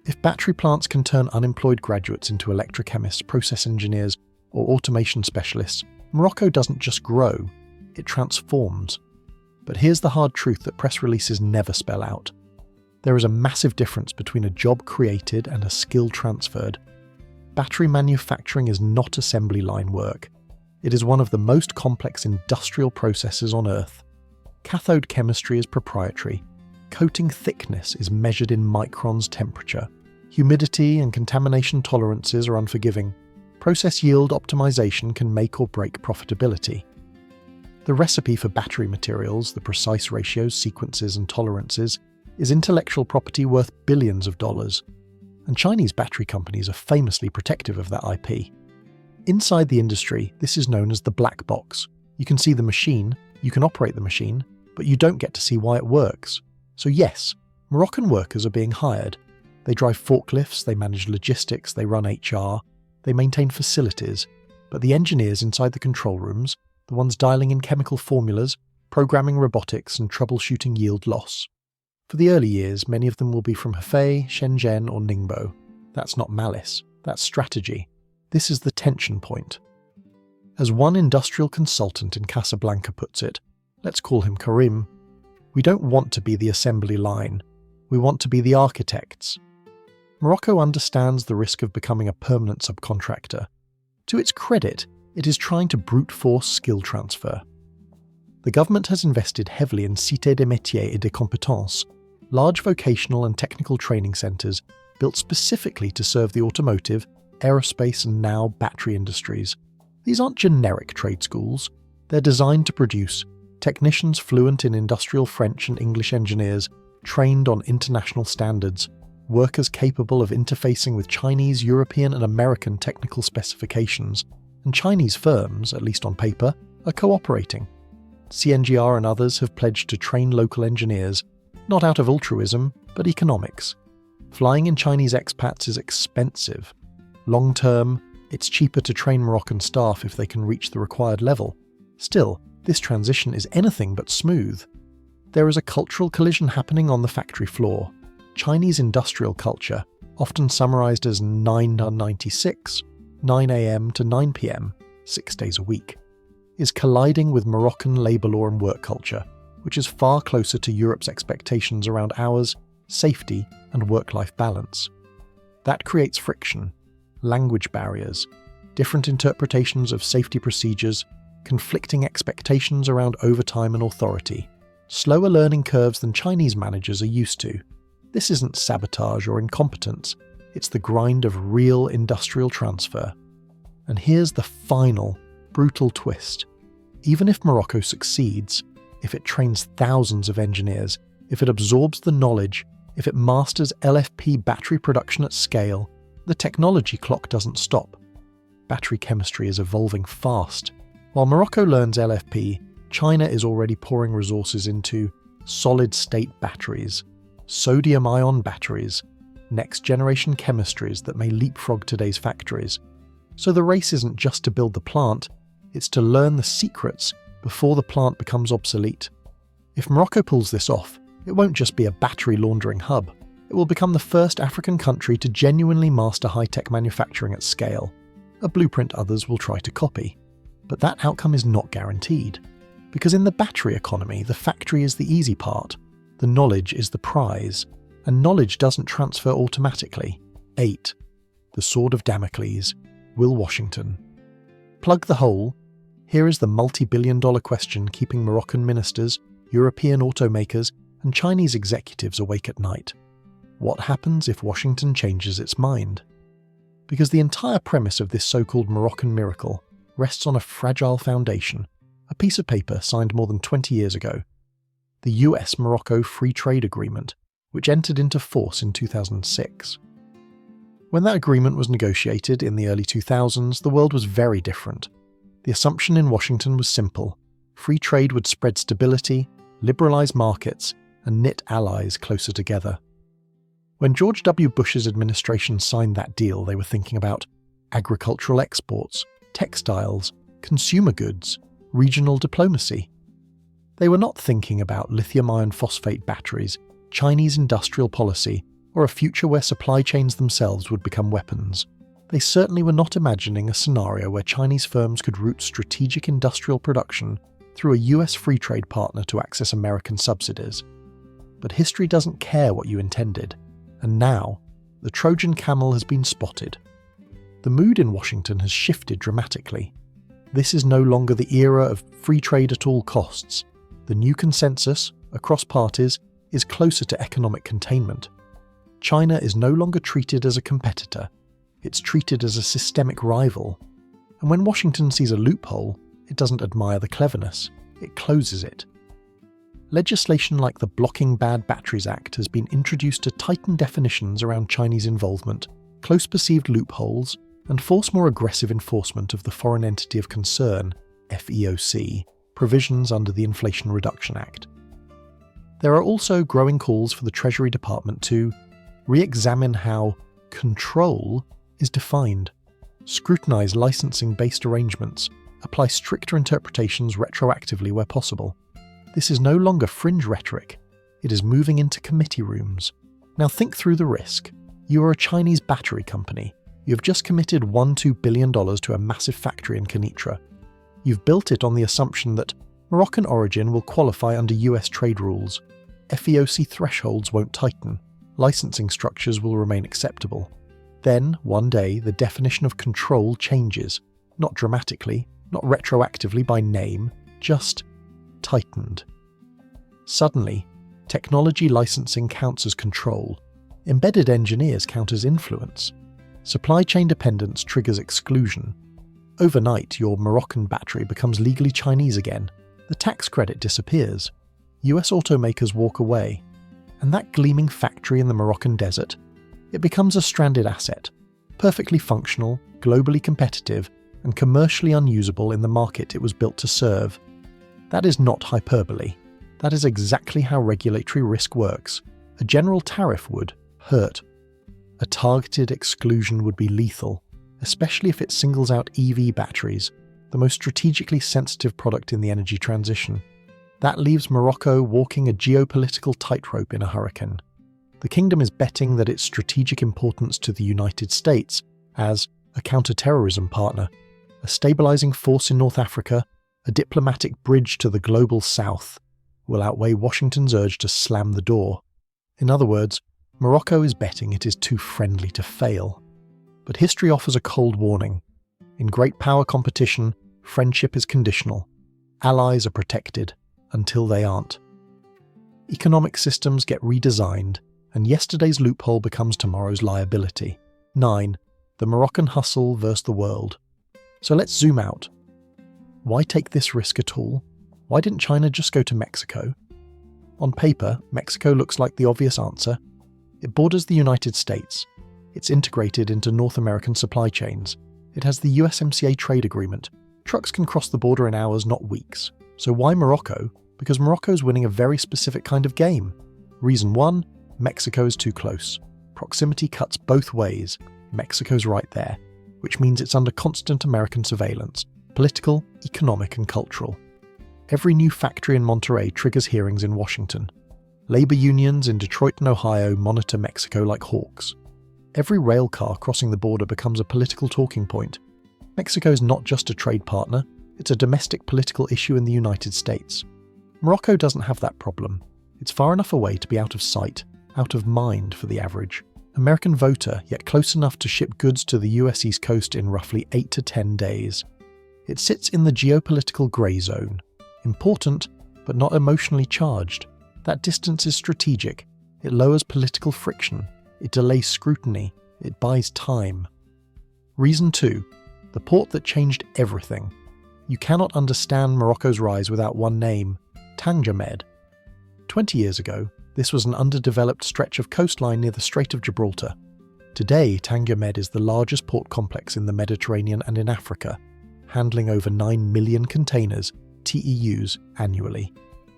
If battery plants can turn unemployed graduates into electrochemists, process engineers, or automation specialists, Morocco doesn't just grow, it transforms. But here's the hard truth that press releases never spell out. There is a massive difference between a job created and a skill transferred. Battery manufacturing is not assembly line work. It is one of the most complex industrial processes on Earth. Cathode chemistry is proprietary. Coating thickness is measured in microns temperature. Humidity and contamination tolerances are unforgiving. Process yield optimization can make or break profitability. The recipe for battery materials, the precise ratios, sequences and tolerances, is intellectual property worth billions of dollars. And Chinese battery companies are famously protective of that IP. Inside the industry, this is known as the black box. You can see the machine, you can operate the machine, but you don't get to see why it works. So yes, Moroccan workers are being hired. They drive forklifts, they manage logistics, they run HR, they maintain facilities, but the engineers inside the control rooms, the ones dialing in chemical formulas, programming robotics and troubleshooting yield loss. For the early years, many of them will be from Hefei, Shenzhen or Ningbo. That's not malice, that's strategy. This is the tension point. As one industrial consultant in Casablanca puts it, let's call him Karim, we don't want to be the assembly line, we want to be the architects. Morocco understands the risk of becoming a permanent subcontractor. To its credit, it is trying to brute force skill transfer. The government has invested heavily in Cités des métiers et des compétences, large vocational and technical training centres built specifically to serve the automotive, aerospace and now battery industries. These aren't generic trade schools. They're designed to produce technicians fluent in industrial French and English engineers, trained on international standards, workers capable of interfacing with Chinese, European and American technical specifications, and Chinese firms, at least on paper, are cooperating. CNGR and others have pledged to train local engineers, not out of altruism, but economics. Flying in Chinese expats is expensive. Long-term, it's cheaper to train Moroccan staff if they can reach the required level. Still, this transition is anything but smooth. There is a cultural collision happening on the factory floor. Chinese industrial culture, often summarized as 9-96, 9 a.m. to 9 p.m., 6 days a week, is colliding with Moroccan labour law and work culture, which is far closer to Europe's expectations around hours, safety, and work-life balance. That creates friction, language barriers, different interpretations of safety procedures, conflicting expectations around overtime and authority, slower learning curves than Chinese managers are used to. This isn't sabotage or incompetence, it's the grind of real industrial transfer. And here's the final, brutal twist. Even if Morocco succeeds, if it trains thousands of engineers, if it absorbs the knowledge, if it masters LFP battery production at scale, the technology clock doesn't stop. Battery chemistry is evolving fast. While Morocco learns LFP, China is already pouring resources into solid-state batteries, sodium-ion batteries, next-generation chemistries that may leapfrog today's factories. So the race isn't just to build the plant, it's to learn the secrets before the plant becomes obsolete. If Morocco pulls this off, it won't just be a battery laundering hub. It will become the first African country to genuinely master high-tech manufacturing at scale, a blueprint others will try to copy. But that outcome is not guaranteed. Because in the battery economy, the factory is the easy part, the knowledge is the prize, and knowledge doesn't transfer automatically. 8. The Sword of Damocles, Will Washington. Plug the hole. Here is the multi-billion-dollar question keeping Moroccan ministers, European automakers, and Chinese executives awake at night. What happens if Washington changes its mind? Because the entire premise of this so-called Moroccan miracle rests on a fragile foundation, a piece of paper signed more than 20 years ago, the US-Morocco Free Trade Agreement, which entered into force in 2006. When that agreement was negotiated in the early 2000s, the world was very different. The assumption in Washington was simple: free trade would spread stability, liberalize markets, and knit allies closer together. When George W. Bush's administration signed that deal, they were thinking about agricultural exports, textiles, consumer goods, regional diplomacy. They were not thinking about lithium iron phosphate batteries, Chinese industrial policy, or a future where supply chains themselves would become weapons. They certainly were not imagining a scenario where Chinese firms could route strategic industrial production through a US free trade partner to access American subsidies. But history doesn't care what you intended, and now, the Trojan Camel has been spotted. The mood in Washington has shifted dramatically. This is no longer the era of free trade at all costs. The new consensus, across parties, is closer to economic containment. China is no longer treated as a competitor, it's treated as a systemic rival. And when Washington sees a loophole, it doesn't admire the cleverness, it closes it. Legislation like the Blocking Bad Batteries Act has been introduced to tighten definitions around Chinese involvement, close perceived loopholes, and force more aggressive enforcement of the Foreign Entity of Concern, FEOC, provisions under the Inflation Reduction Act. There are also growing calls for the Treasury Department to re-examine how control is defined, scrutinise licensing-based arrangements, apply stricter interpretations retroactively where possible. This is no longer fringe rhetoric, it is moving into committee rooms. Now think through the risk. You are a Chinese battery company. You have just committed $1-2 billion to a massive factory in Kenitra. You've built it on the assumption that Moroccan origin will qualify under US trade rules, FEOC thresholds won't tighten, licensing structures will remain acceptable. Then, one day, the definition of control changes, not dramatically, not retroactively by name, just tightened. Suddenly, technology licensing counts as control, embedded engineers count as influence, supply chain dependence triggers exclusion. Overnight, your Moroccan battery becomes legally Chinese again, the tax credit disappears, US automakers walk away, and that gleaming factory in the Moroccan desert, it becomes a stranded asset, perfectly functional, globally competitive, and commercially unusable in the market it was built to serve. That is not hyperbole. That is exactly how regulatory risk works. A general tariff would hurt. A targeted exclusion would be lethal, especially if it singles out EV batteries, the most strategically sensitive product in the energy transition. That leaves Morocco walking a geopolitical tightrope in a hurricane. The kingdom is betting that its strategic importance to the United States as a counter-terrorism partner, a stabilizing force in North Africa, a diplomatic bridge to the global south, will outweigh Washington's urge to slam the door. In other words, Morocco is betting it is too friendly to fail. But history offers a cold warning. In great power competition, friendship is conditional. Allies are protected until they aren't. Economic systems get redesigned, and yesterday's loophole becomes tomorrow's liability. 9. The Moroccan hustle versus the world. So let's zoom out. Why take this risk at all? Why didn't China just go to Mexico? On paper, Mexico looks like the obvious answer. It borders the United States. It's integrated into North American supply chains. It has the USMCA trade agreement. Trucks can cross the border in hours, not weeks. So why Morocco? Because Morocco's winning a very specific kind of game. Reason 1, Mexico is too close. Proximity cuts both ways. Mexico's right there, which means it's under constant American surveillance, political, economic and cultural. Every new factory in Monterrey triggers hearings in Washington. Labor unions in Detroit and Ohio monitor Mexico like hawks. Every rail car crossing the border becomes a political talking point. Mexico is not just a trade partner, it's a domestic political issue in the United States. Morocco doesn't have that problem. It's far enough away to be out of sight, out of mind for the average American voter, yet close enough to ship goods to the US East Coast in roughly 8 to 10 days. It sits in the geopolitical grey zone. Important, but not emotionally charged. That distance is strategic. It lowers political friction. It delays scrutiny. It buys time. Reason 2. The port that changed everything. You cannot understand Morocco's rise without one name, Tanger Med. 20 years ago, this was an underdeveloped stretch of coastline near the Strait of Gibraltar. Today, Tanger Med is the largest port complex in the Mediterranean and in Africa, handling over 9 million containers, TEUs, annually.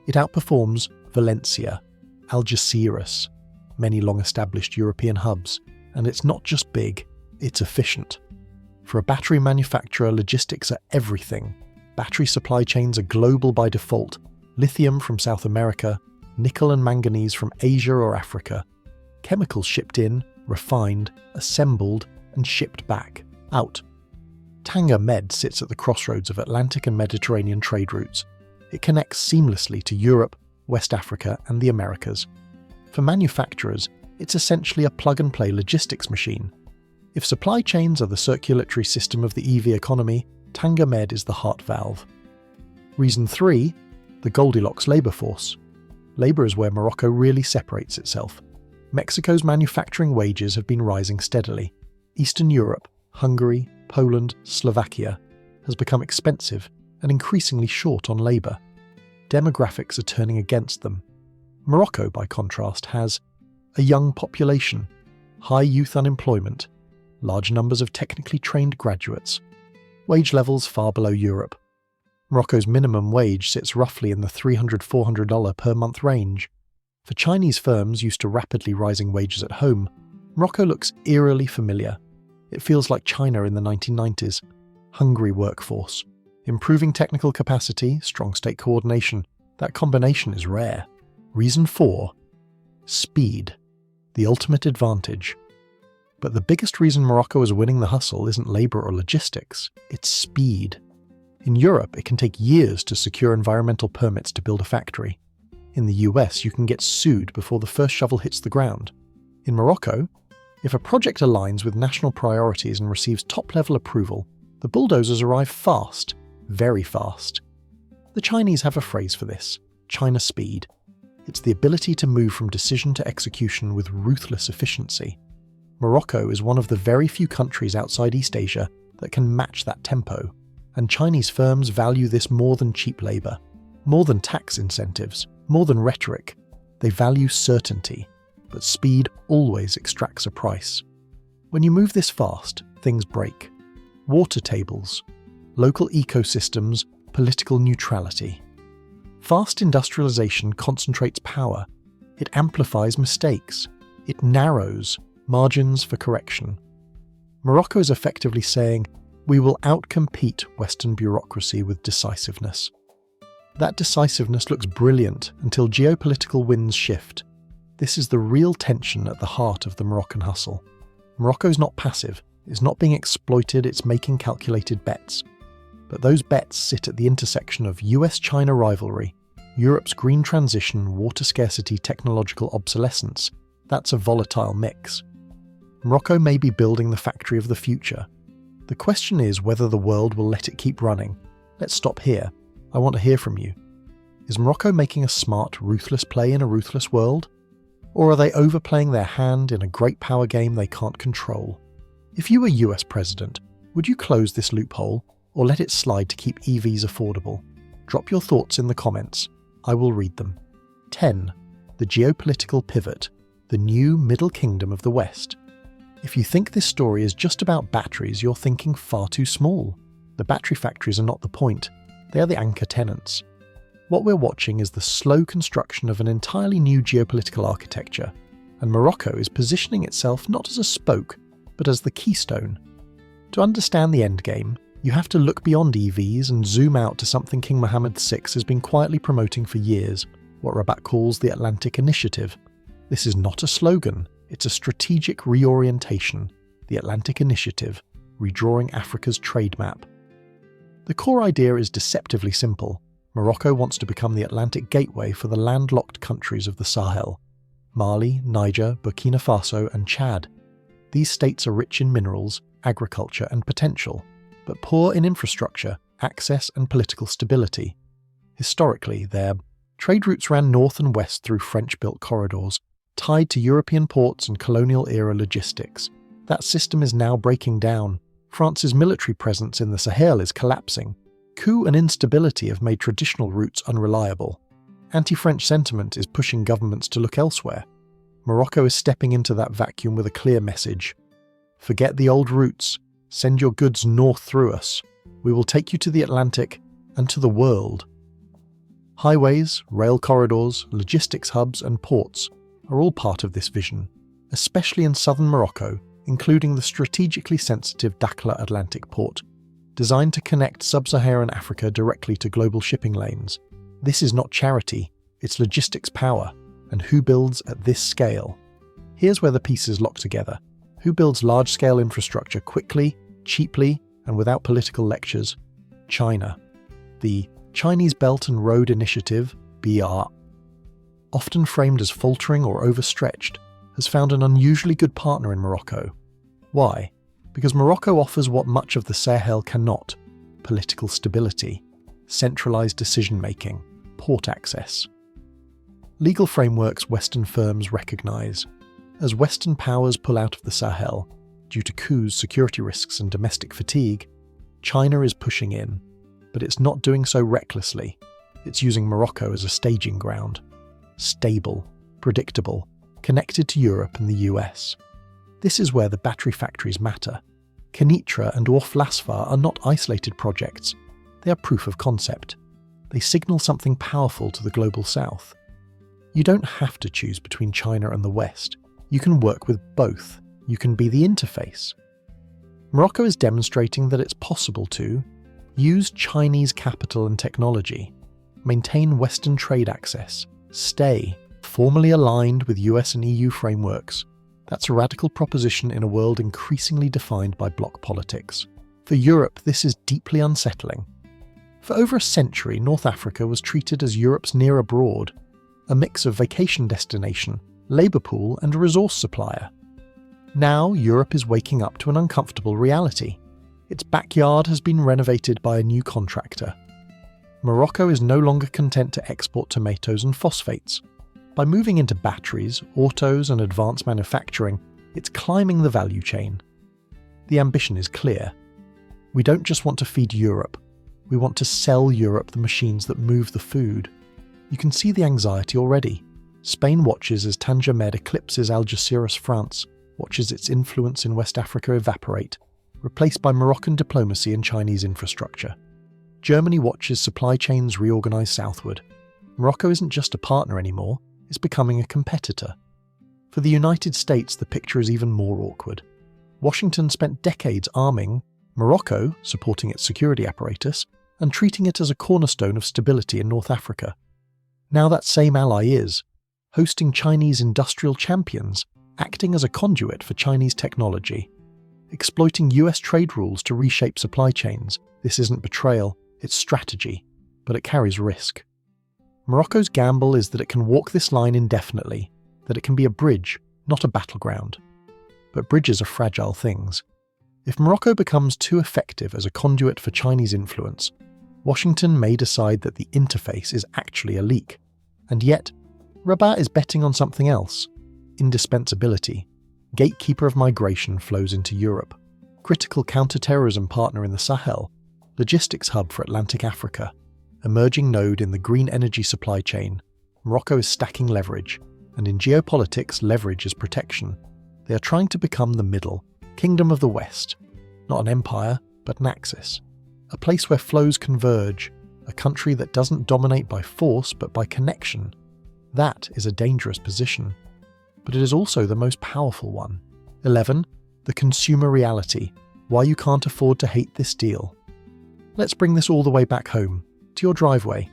It outperforms Valencia, Algeciras, many long-established European hubs, and it's not just big, it's efficient. For a battery manufacturer, logistics are everything. Battery supply chains are global by default. Lithium from South America, nickel and manganese from Asia or Africa. Chemicals shipped in, refined, assembled, and shipped back, out. Tanger Med sits at the crossroads of Atlantic and Mediterranean trade routes. It connects seamlessly to Europe, West Africa, and the Americas. For manufacturers, it's essentially a plug-and-play logistics machine. If supply chains are the circulatory system of the EV economy, Tanger Med is the heart valve. Reason 3, the Goldilocks labour force. Labour is where Morocco really separates itself. Mexico's manufacturing wages have been rising steadily. Eastern Europe, Hungary, Poland, Slovakia, has become expensive and increasingly short on labour. Demographics are turning against them. Morocco, by contrast, has a young population, high youth unemployment, large numbers of technically trained graduates, wage levels far below Europe. Morocco's minimum wage sits roughly in the $300–400 per month range. For Chinese firms used to rapidly rising wages at home, Morocco looks eerily familiar. It feels like China in the 1990s. Hungry workforce. Improving technical capacity, strong state coordination. That combination is rare. Reason 4. Speed. The ultimate advantage. But the biggest reason Morocco is winning the hustle isn't labour or logistics, it's speed. In Europe, it can take years to secure environmental permits to build a factory. In the US, you can get sued before the first shovel hits the ground. In Morocco, if a project aligns with national priorities and receives top-level approval, the bulldozers arrive fast, very fast. The Chinese have a phrase for this, China speed. It's the ability to move from decision to execution with ruthless efficiency. Morocco is one of the very few countries outside East Asia that can match that tempo, and Chinese firms value this more than cheap labour, more than tax incentives, more than rhetoric. They value certainty, but speed always extracts a price. When you move this fast, things break. Water tables, local ecosystems, political neutrality. Fast industrialization concentrates power. It amplifies mistakes. It narrows margins for correction. Morocco is effectively saying, we will outcompete Western bureaucracy with decisiveness. That decisiveness looks brilliant until geopolitical winds shift. This is the real tension at the heart of the Moroccan hustle. Morocco is not passive, it's not being exploited, it's making calculated bets. But those bets sit at the intersection of US-China rivalry, Europe's green transition, water scarcity, technological obsolescence. That's a volatile mix. Morocco may be building the factory of the future. The question is whether the world will let it keep running. Let's stop here. I want to hear from you. Is Morocco making a smart, ruthless play in a ruthless world? Or are they overplaying their hand in a great power game they can't control? If you were US president, would you close this loophole or let it slide to keep EVs affordable? Drop your thoughts in the comments. I will read them. 10. The Geopolitical Pivot, the new Middle Kingdom of the West. If you think this story is just about batteries, you're thinking far too small. The battery factories are not the point. They are the anchor tenants. What we're watching is the slow construction of an entirely new geopolitical architecture, and Morocco is positioning itself not as a spoke, but as the keystone. To understand the endgame, you have to look beyond EVs and zoom out to something King Mohammed VI has been quietly promoting for years, what Rabat calls the Atlantic Initiative. This is not a slogan, it's a strategic reorientation, the Atlantic Initiative, redrawing Africa's trade map. The core idea is deceptively simple. Morocco wants to become the Atlantic gateway for the landlocked countries of the Sahel: Mali, Niger, Burkina Faso, and Chad. These states are rich in minerals, agriculture, and potential, but poor in infrastructure, access, and political stability. Historically, their trade routes ran north and west through French-built corridors, tied to European ports and colonial-era logistics. That system is now breaking down. France's military presence in the Sahel is collapsing. Coup and instability have made traditional routes unreliable. Anti-French sentiment is pushing governments to look elsewhere. Morocco is stepping into that vacuum with a clear message. Forget the old routes. Send your goods north through us. We will take you to the Atlantic and to the world. Highways, rail corridors, logistics hubs, and ports are all part of this vision, especially in southern Morocco, including the strategically sensitive Dakhla Atlantic port, designed to connect sub-Saharan Africa directly to global shipping lanes. This is not charity, it's logistics power, and who builds at this scale? Here's where the pieces lock together. Who builds large-scale infrastructure quickly, cheaply, and without political lectures? China. The Chinese Belt and Road Initiative, BR, often framed as faltering or overstretched, has found an unusually good partner in Morocco. Why? Because Morocco offers what much of the Sahel cannot: political stability, centralized decision-making, port access. Legal frameworks Western firms recognize. As Western powers pull out of the Sahel, due to coups, security risks, and domestic fatigue, China is pushing in. But it's not doing so recklessly. It's using Morocco as a staging ground. Stable, predictable, connected to Europe and the US. This is where the battery factories matter. Kenitra and Orf Lasfar are not isolated projects. They are proof of concept. They signal something powerful to the global south. You don't have to choose between China and the West. You can work with both. You can be the interface. Morocco is demonstrating that it's possible to use Chinese capital and technology, maintain Western trade access, stay formally aligned with US and EU frameworks. That's a radical proposition in a world increasingly defined by bloc politics. For Europe, this is deeply unsettling. For over a century, North Africa was treated as Europe's near abroad, a mix of vacation destination, labour pool, and resource supplier. Now, Europe is waking up to an uncomfortable reality. Its backyard has been renovated by a new contractor. Morocco is no longer content to export tomatoes and phosphates. By moving into batteries, autos, and advanced manufacturing, it's climbing the value chain. The ambition is clear. We don't just want to feed Europe. We want to sell Europe the machines that move the food. You can see the anxiety already. Spain watches as Tanger Med eclipses Algeciras France, watches its influence in West Africa evaporate. replaced by Moroccan diplomacy and Chinese infrastructure. Germany watches supply chains reorganize southward. Morocco isn't just a partner anymore, it's becoming a competitor. For the United States, the picture is even more awkward. Washington spent decades arming Morocco, supporting its security apparatus, and treating it as a cornerstone of stability in North Africa. Now that same ally is hosting Chinese industrial champions, acting as a conduit for Chinese technology, exploiting US trade rules to reshape supply chains. This isn't betrayal, it's strategy, but it carries risk. Morocco's gamble is that it can walk this line indefinitely, that it can be a bridge, not a battleground. But bridges are fragile things. If Morocco becomes too effective as a conduit for Chinese influence, Washington may decide that the interface is actually a leak. And yet, Rabat is betting on something else: indispensability. Gatekeeper of migration flows into Europe, critical counter-terrorism partner in the Sahel, logistics hub for Atlantic Africa, emerging node in the green energy supply chain. Morocco is stacking leverage, and in geopolitics, leverage is protection. They are trying to become the middle, kingdom of the West, not an empire, but an axis, a place where flows converge, a country that doesn't dominate by force but by connection. That is a dangerous position, but it is also the most powerful one. 11. The consumer reality, why you can't afford to hate this deal. Let's bring this all the way back home, to your driveway.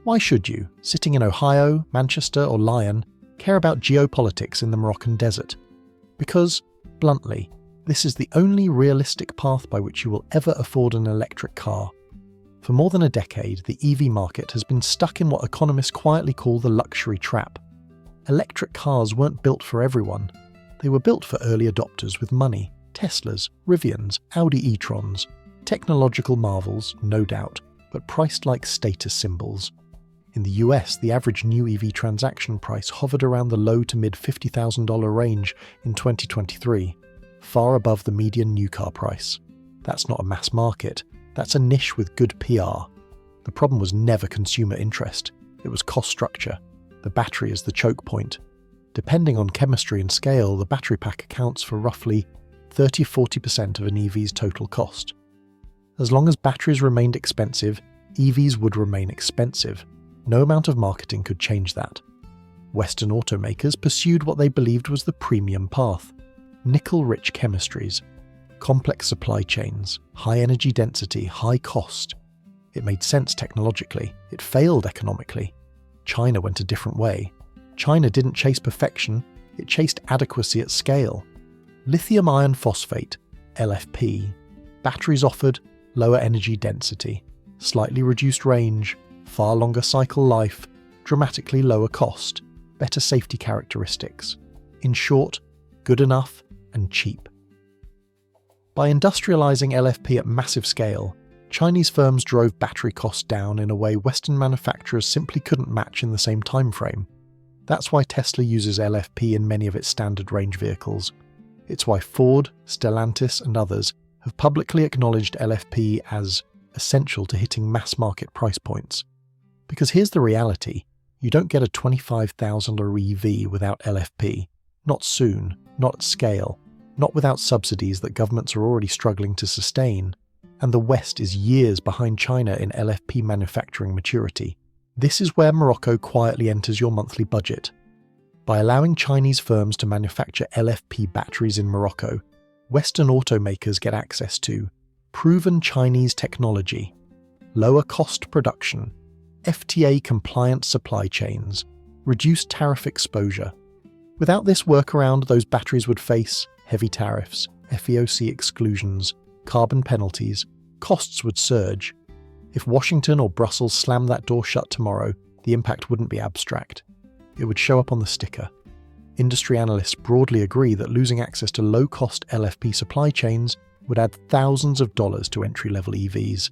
Why should you, sitting in Ohio, Manchester or Lyon, care about geopolitics in the Moroccan desert? Because, bluntly, this is the only realistic path by which you will ever afford an electric car. For more than a decade, the EV market has been stuck in what economists quietly call the luxury trap. Electric cars weren't built for everyone. They were built for early adopters with money: Teslas, Rivians, Audi e-trons. Technological marvels, no doubt, but priced like status symbols. In the US, the average new EV transaction price hovered around the low to mid $50,000 range in 2023, far above the median new car price. That's not a mass market, that's a niche with good PR. The problem was never consumer interest, it was cost structure. The battery is the choke point. Depending on chemistry and scale, the battery pack accounts for roughly 30–40% of an EV's total cost. As long as batteries remained expensive, EVs would remain expensive. No amount of marketing could change that. Western automakers pursued what they believed was the premium path: nickel-rich chemistries, complex supply chains, high energy density, high cost. It made sense technologically, it failed economically. China went a different way. China didn't chase perfection, it chased adequacy at scale. Lithium iron phosphate, LFP. Batteries offered lower energy density, slightly reduced range, far longer cycle life, dramatically lower cost, better safety characteristics. In short, good enough and cheap. By industrializing LFP at massive scale, Chinese firms drove battery costs down in a way Western manufacturers simply couldn't match in the same time frame. That's why Tesla uses LFP in many of its standard range vehicles. It's why Ford, Stellantis and others have publicly acknowledged LFP as essential to hitting mass market price points. Because here's the reality, you don't get a $25,000 EV without LFP. Not soon, not at scale, not without subsidies that governments are already struggling to sustain. And the West is years behind China in LFP manufacturing maturity. This is where Morocco quietly enters your monthly budget. By allowing Chinese firms to manufacture LFP batteries in Morocco, Western automakers get access to proven Chinese technology, lower cost production, FTA-compliant supply chains, reduced tariff exposure. Without this workaround, those batteries would face heavy tariffs, FEOC exclusions, carbon penalties, costs would surge. If Washington or Brussels slammed that door shut tomorrow, the impact wouldn't be abstract. It would show up on the sticker. Industry analysts broadly agree that losing access to low-cost LFP supply chains would add thousands of dollars to entry-level EVs,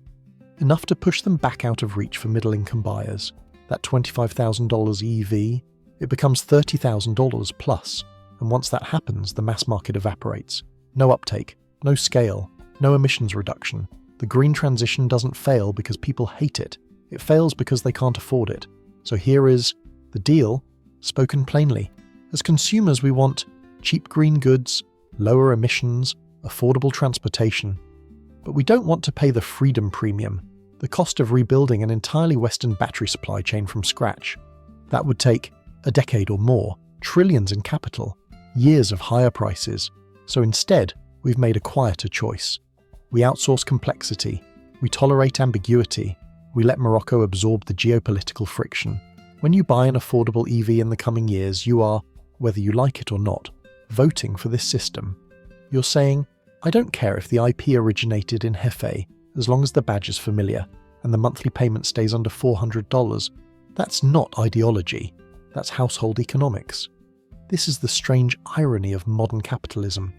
enough to push them back out of reach for middle-income buyers. That $25,000 EV, it becomes $30,000 plus, and once that happens, the mass market evaporates. No uptake, no scale, no emissions reduction. The green transition doesn't fail because people hate it. It fails because they can't afford it. So here is the deal, spoken plainly. As consumers, we want cheap green goods, lower emissions, affordable transportation. But we don't want to pay the freedom premium, the cost of rebuilding an entirely Western battery supply chain from scratch. That would take a decade or more, trillions in capital, years of higher prices. So instead, we've made a quieter choice. We outsource complexity, we tolerate ambiguity, we let Morocco absorb the geopolitical friction. When you buy an affordable EV in the coming years, you are, whether you like it or not, voting for this system. You're saying, I don't care if the IP originated in Hefei, as long as the badge is familiar and the monthly payment stays under $400. That's not ideology, that's household economics. This is the strange irony of modern capitalism.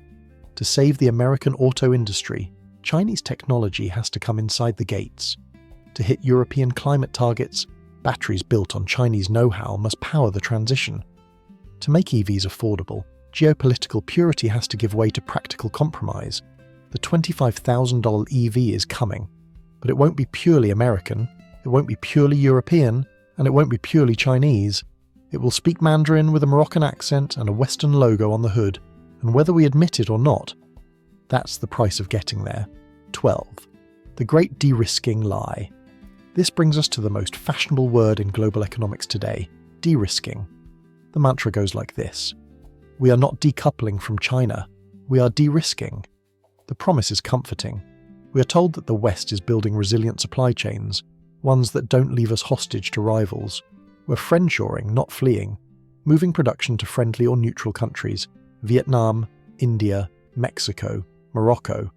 To save the American auto industry, Chinese technology has to come inside the gates. To hit European climate targets, batteries built on Chinese know-how must power the transition. To make EVs affordable, geopolitical purity has to give way to practical compromise. The $25,000 EV is coming, but it won't be purely American, it won't be purely European, and it won't be purely Chinese. It will speak Mandarin with a Moroccan accent and a Western logo on the hood, and whether we admit it or not, that's the price of getting there. 12. The great de-risking lie. This brings us to the most fashionable word in global economics today, de-risking. The mantra goes like this: we are not decoupling from China, we are de-risking. The promise is comforting. We are told that the West is building resilient supply chains, ones that don't leave us hostage to rivals. We're friendshoring, not fleeing, moving production to friendly or neutral countries, Vietnam, India, Mexico, Morocco.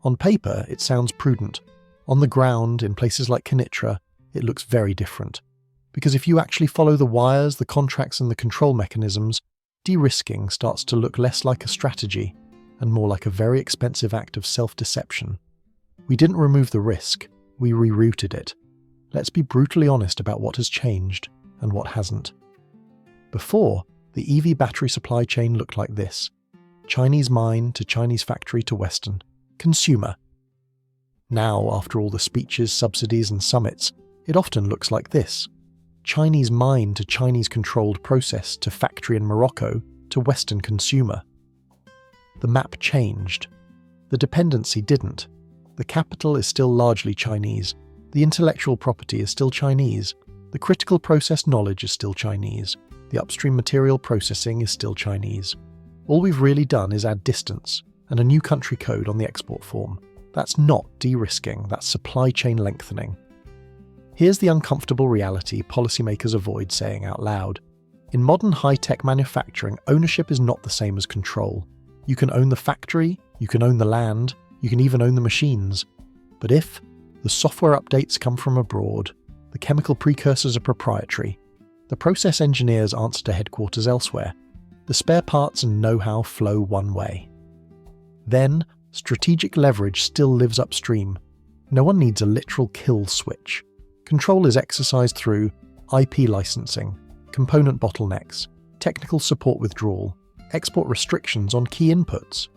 On paper, it sounds prudent. On the ground, in places like Kenitra, it looks very different. Because if you actually follow the wires, the contracts and the control mechanisms, de-risking starts to look less like a strategy and more like a very expensive act of self-deception. We didn't remove the risk, we rerouted it. Let's be brutally honest about what has changed and what hasn't. Before, the EV battery supply chain looked like this: Chinese mine to Chinese factory to Western consumer. Now, after all the speeches, subsidies and summits, it often looks like this: Chinese mine to Chinese-controlled process to factory in Morocco to Western consumer. The map changed. The dependency didn't. The capital is still largely Chinese. The intellectual property is still Chinese. The critical process knowledge is still Chinese. The upstream material processing is still Chinese. All we've really done is add distance and a new country code on the export form. That's not de-risking, that's supply chain lengthening. Here's the uncomfortable reality policymakers avoid saying out loud. In modern high-tech manufacturing, ownership is not the same as control. You can own the factory, you can own the land, you can even own the machines. But if the software updates come from abroad, the chemical precursors are proprietary, the process engineers answer to headquarters elsewhere, the spare parts and know-how flow one way. Then, strategic leverage still lives upstream. No one needs a literal kill switch. Control is exercised through IP licensing, component bottlenecks, technical support withdrawal, export restrictions on key inputs.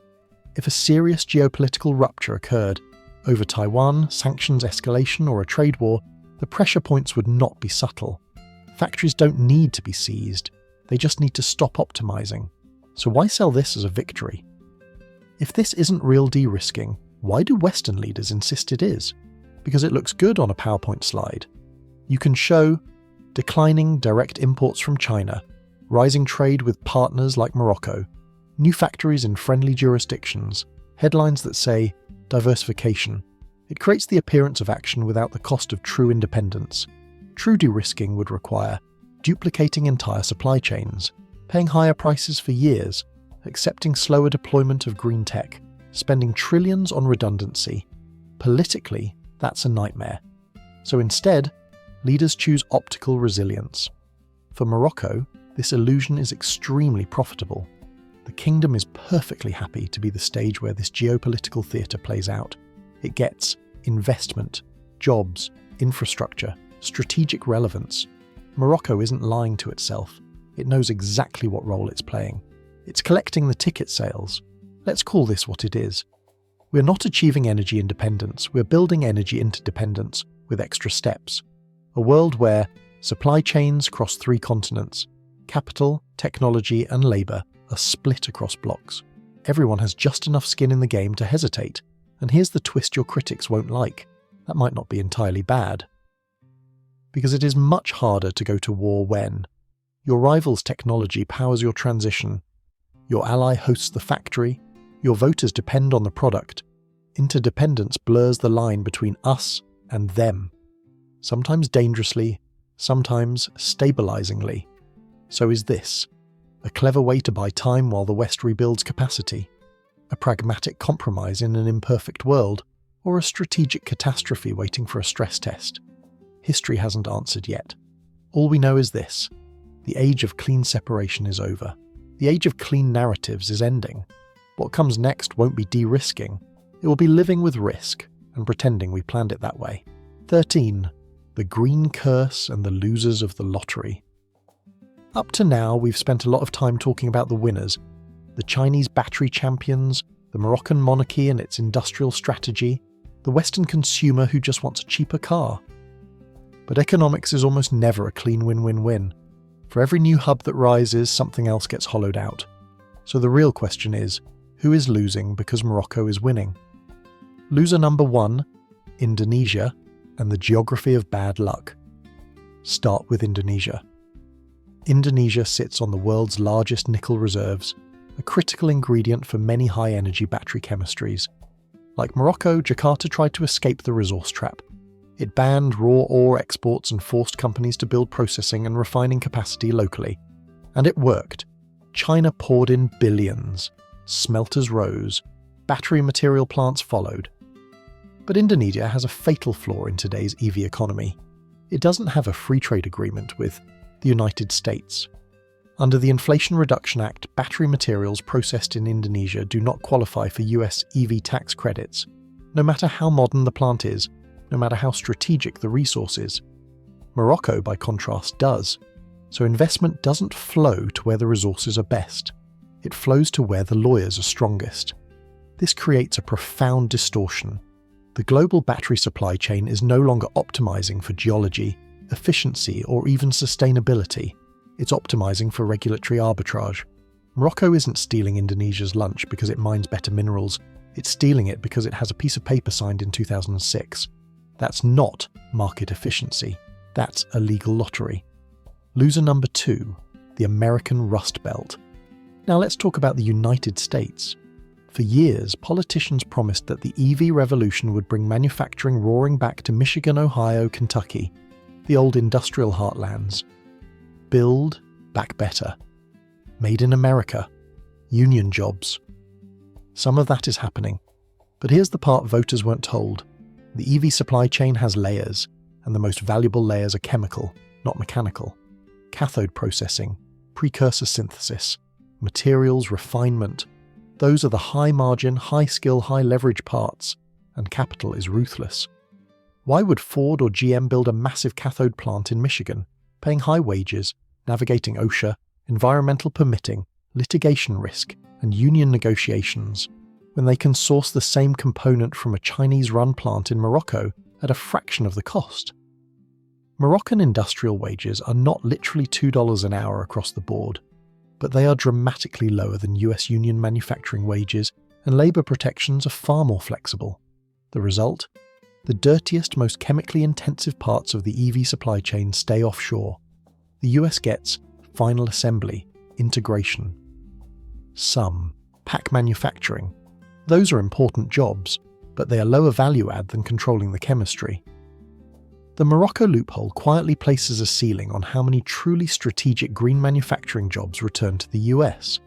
If a serious geopolitical rupture occurred over Taiwan, sanctions escalation or a trade war, the pressure points would not be subtle. Factories don't need to be seized, they just need to stop optimizing. So why sell this as a victory? If this isn't real de-risking, why do Western leaders insist it is? Because it looks good on a PowerPoint slide. You can show declining direct imports from China, rising trade with partners like Morocco, new factories in friendly jurisdictions, headlines that say diversification. It creates the appearance of action without the cost of true independence. True de-risking would require duplicating entire supply chains, paying higher prices for years, accepting slower deployment of green tech, spending trillions on redundancy. Politically, that's a nightmare. So instead, leaders choose optical resilience. For Morocco, this illusion is extremely profitable. The kingdom is perfectly happy to be the stage where this geopolitical theatre plays out. It gets investment, jobs, infrastructure, strategic relevance. Morocco isn't lying to itself. It knows exactly what role it's playing. It's collecting the ticket sales. Let's call this what it is. We're not achieving energy independence, we're building energy interdependence with extra steps. A world where supply chains cross 3 continents, capital, technology and labour are split across blocks. everyone has just enough skin in the game to hesitate, and here's the twist your critics won't like. That might not be entirely bad. Because it is much harder to go to war when your rival's technology powers your transition, your ally hosts the factory, your voters depend on the product. Interdependence blurs the line between us and them, sometimes dangerously, sometimes stabilizingly. So is this a clever way to buy time while the West rebuilds capacity? A pragmatic compromise in an imperfect world? Or a strategic catastrophe waiting for a stress test? History hasn't answered yet. All we know is this: the age of clean separation is over. The age of clean narratives is ending. What comes next won't be de-risking. It will be living with risk and pretending we planned it that way. 13. The green curse and the losers of the lottery. Up to now, we've spent a lot of time talking about the winners, the Chinese battery champions, the Moroccan monarchy and its industrial strategy, the Western consumer who just wants a cheaper car. But economics is almost never a clean win-win-win. For every new hub that rises, something else gets hollowed out. So the real question is, who is losing because Morocco is winning? Loser number 1, Indonesia, and the geography of bad luck. Start with Indonesia. Indonesia sits on the world's largest nickel reserves, a critical ingredient for many high-energy battery chemistries. Like Morocco, Jakarta tried to escape the resource trap. It banned raw ore exports and forced companies to build processing and refining capacity locally. And it worked. China poured in billions. Smelters rose. Battery material plants followed. But Indonesia has a fatal flaw in today's EV economy. It doesn't have a free trade agreement with the United States. Under the Inflation Reduction Act, battery materials processed in Indonesia do not qualify for US EV tax credits, no matter how modern the plant is, no matter how strategic the resource is. Morocco, by contrast, does. So investment doesn't flow to where the resources are best. It flows to where the lawyers are strongest. This creates a profound distortion. The global battery supply chain is no longer optimizing for geology, efficiency, or even sustainability. It's optimizing for regulatory arbitrage. Morocco isn't stealing Indonesia's lunch because it mines better minerals. It's stealing it because it has a piece of paper signed in 2006. That's not market efficiency. That's a legal lottery. Loser number 2, the American Rust Belt. Now let's talk about the United States. For years, politicians promised that the EV revolution would bring manufacturing roaring back to Michigan, Ohio, Kentucky, the old industrial heartlands. Build back better. Made in America. Union jobs. Some of that is happening. But here's the part voters weren't told. The EV supply chain has layers, and the most valuable layers are chemical, not mechanical. Cathode processing, precursor synthesis, materials refinement. Those are the high-margin, high-skill, high-leverage parts, and capital is ruthless. Why would Ford or GM build a massive cathode plant in Michigan, paying high wages, navigating OSHA, environmental permitting, litigation risk, and union negotiations, when they can source the same component from a Chinese-run plant in Morocco at a fraction of the cost? Moroccan industrial wages are not literally $2 an hour across the board, but they are dramatically lower than US union manufacturing wages, and labour protections are far more flexible. The result? The dirtiest, most chemically intensive parts of the EV supply chain stay offshore. The US gets final assembly, integration. Some, pack manufacturing. Those are important jobs, but they are lower value add than controlling the chemistry. The Morocco loophole quietly places a ceiling on how many truly strategic green manufacturing jobs return to the US.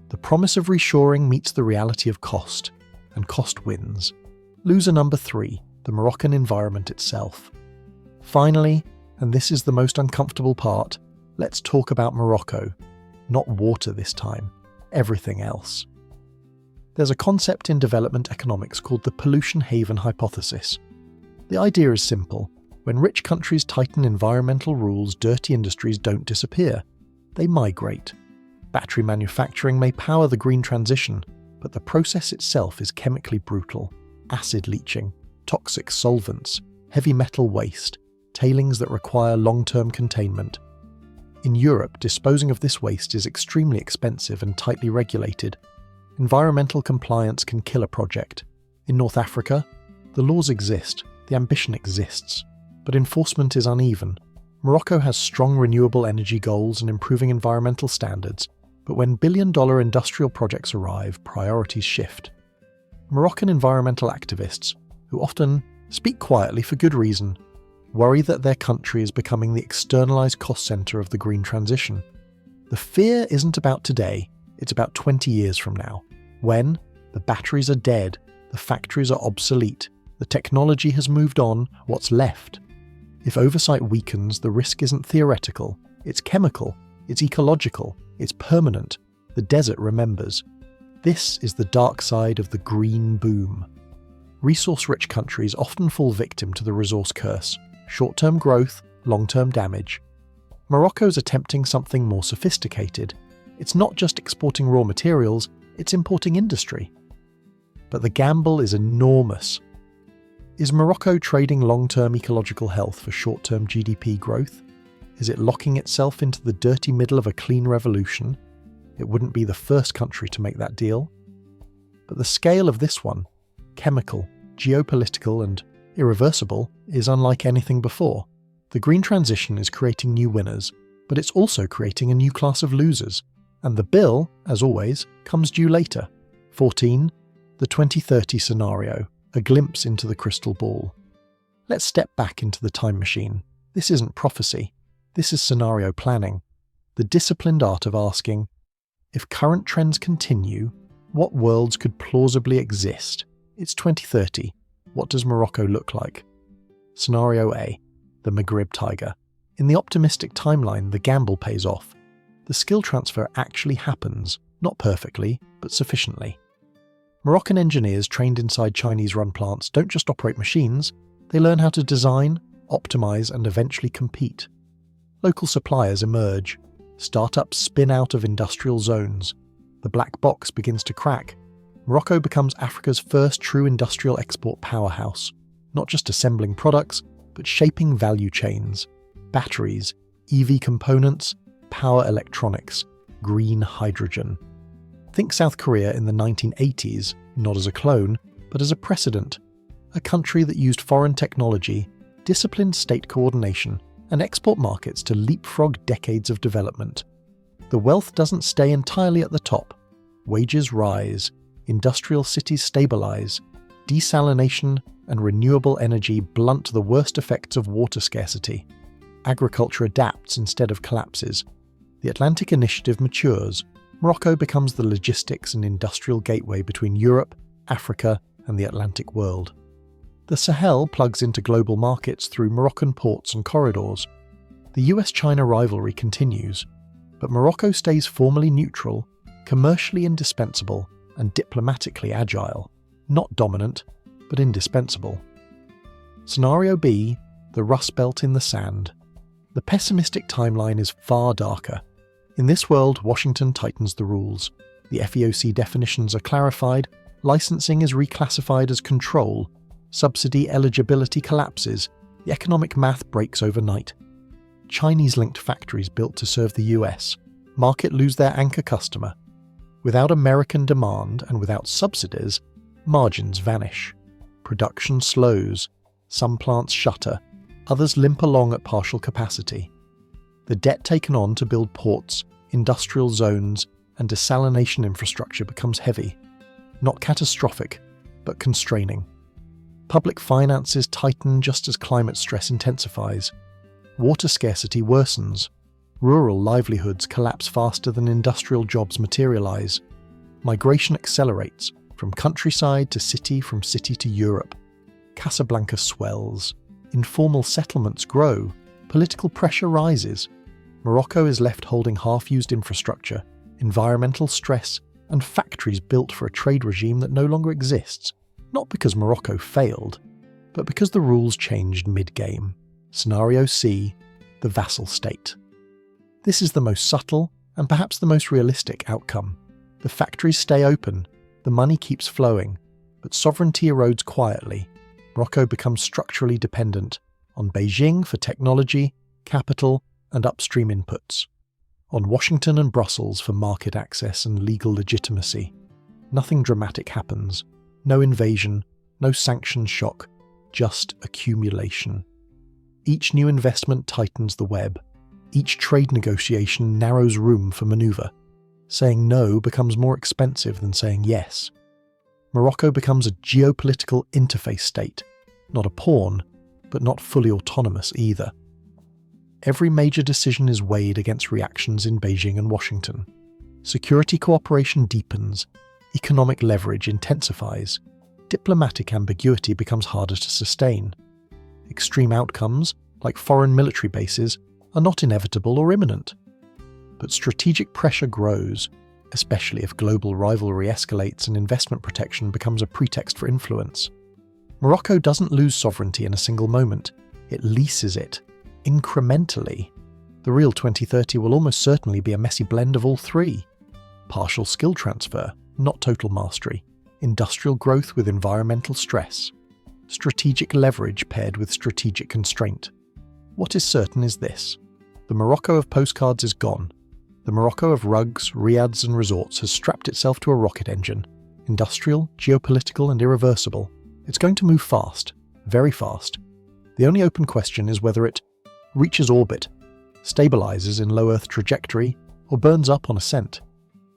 The promise of reshoring meets the reality of cost, and cost wins. Loser number 3, the Moroccan environment itself. Finally, and this is the most uncomfortable part, let's talk about Morocco. Not water this time, everything else. There's a concept in development economics called the pollution haven hypothesis. The idea is simple. When rich countries tighten environmental rules, dirty industries don't disappear. They migrate. Battery manufacturing may power the green transition, but the process itself is chemically brutal. Acid leaching, toxic solvents, heavy metal waste, tailings that require long-term containment. In Europe, disposing of this waste is extremely expensive and tightly regulated. environmental compliance can kill a project. In North Africa, the laws exist, the ambition exists, but enforcement is uneven. Morocco has strong renewable energy goals and improving environmental standards, but when billion-dollar industrial projects arrive, priorities shift. Moroccan environmental activists, who often speak quietly for good reason, worry that their country is becoming the externalized cost center of the green transition. The fear isn't about today, it's about 20 years from now, when the batteries are dead, the factories are obsolete, the technology has moved on, what's left? If oversight weakens, the risk isn't theoretical, it's chemical, it's ecological, it's permanent. The desert remembers. This is the dark side of the green boom. Resource-rich countries often fall victim to the resource curse. Short-term growth, long-term damage. Morocco is attempting something more sophisticated. It's not just exporting raw materials, it's importing industry. But the gamble is enormous. Is Morocco trading long-term ecological health for short-term GDP growth? Is it locking itself into the dirty middle of a clean revolution? It wouldn't be the first country to make that deal. But the scale of this one, chemical, geopolitical and irreversible, is unlike anything before. The green transition is creating new winners, but it's also creating a new class of losers. And the bill, as always, comes due later. 14. The 2030 scenario, a glimpse into the crystal ball. Let's step back into the time machine. This isn't prophecy. This is scenario planning. The disciplined art of asking, if current trends continue, what worlds could plausibly exist? It's 2030. What does Morocco look like? Scenario A, the Maghreb Tiger. In the optimistic timeline, the gamble pays off. The skill transfer actually happens, not perfectly, but sufficiently. Moroccan engineers trained inside Chinese-run plants don't just operate machines, they learn how to design, optimize, and eventually compete. Local suppliers emerge. Startups spin out of industrial zones. The black box begins to crack. Morocco becomes Africa's first true industrial export powerhouse, not just assembling products, but shaping value chains. Batteries, EV components, power electronics, green hydrogen. Think South Korea in the 1980s, not as a clone, but as a precedent. A country that used foreign technology, disciplined state coordination, and export markets to leapfrog decades of development. The wealth doesn't stay entirely at the top. Wages rise, industrial cities stabilize, desalination and renewable energy blunt the worst effects of water scarcity. Agriculture adapts instead of collapses. The Atlantic Initiative matures. Morocco becomes the logistics and industrial gateway between Europe, Africa, and the Atlantic world. The Sahel plugs into global markets through Moroccan ports and corridors. The US-China rivalry continues, but Morocco stays formally neutral, commercially indispensable, and diplomatically agile. Not dominant, but indispensable. Scenario B, the Rust Belt in the sand. The pessimistic timeline is far darker. In this world, Washington tightens the rules. The FEOC definitions are clarified, licensing is reclassified as control, subsidy eligibility collapses, the economic math breaks overnight. Chinese-linked factories built to serve the US, market lose their anchor customer. Without American demand and without subsidies, margins vanish. Production slows, some plants shutter, others limp along at partial capacity. The debt taken on to build ports, industrial zones, and desalination infrastructure becomes heavy. Not catastrophic, but constraining. Public finances tighten just as climate stress intensifies. Water scarcity worsens. Rural livelihoods collapse faster than industrial jobs materialize. Migration accelerates, from countryside to city, from city to Europe. Casablanca swells. Informal settlements grow. Political pressure rises. Morocco is left holding half-used infrastructure, environmental stress, and factories built for a trade regime that no longer exists. Not because Morocco failed, but because the rules changed mid-game. Scenario C, the vassal state. This is the most subtle and perhaps the most realistic outcome. The factories stay open, the money keeps flowing, but sovereignty erodes quietly. Morocco becomes structurally dependent on Beijing for technology, capital, and upstream inputs, on Washington and Brussels for market access and legal legitimacy. Nothing dramatic happens. No invasion, no sanctions shock, just accumulation. Each new investment tightens the web. Each trade negotiation narrows room for maneuver. Saying no becomes more expensive than saying yes. Morocco becomes a geopolitical interface state, not a pawn, but not fully autonomous either. Every major decision is weighed against reactions in Beijing and Washington. Security cooperation deepens, economic leverage intensifies, diplomatic ambiguity becomes harder to sustain. Extreme outcomes, like foreign military bases, are not inevitable or imminent. But strategic pressure grows, especially if global rivalry escalates and investment protection becomes a pretext for influence. Morocco doesn't lose sovereignty in a single moment, it leases it, incrementally. The real 2030 will almost certainly be a messy blend of all three. Partial skill transfer, not total mastery. Industrial growth with environmental stress. Strategic leverage paired with strategic constraint. What is certain is this: the Morocco of postcards is gone. The Morocco of rugs, riads and resorts has strapped itself to a rocket engine. Industrial, geopolitical and irreversible. It's going to move fast, very fast. The only open question is whether it reaches orbit, stabilizes in low Earth trajectory, or burns up on ascent.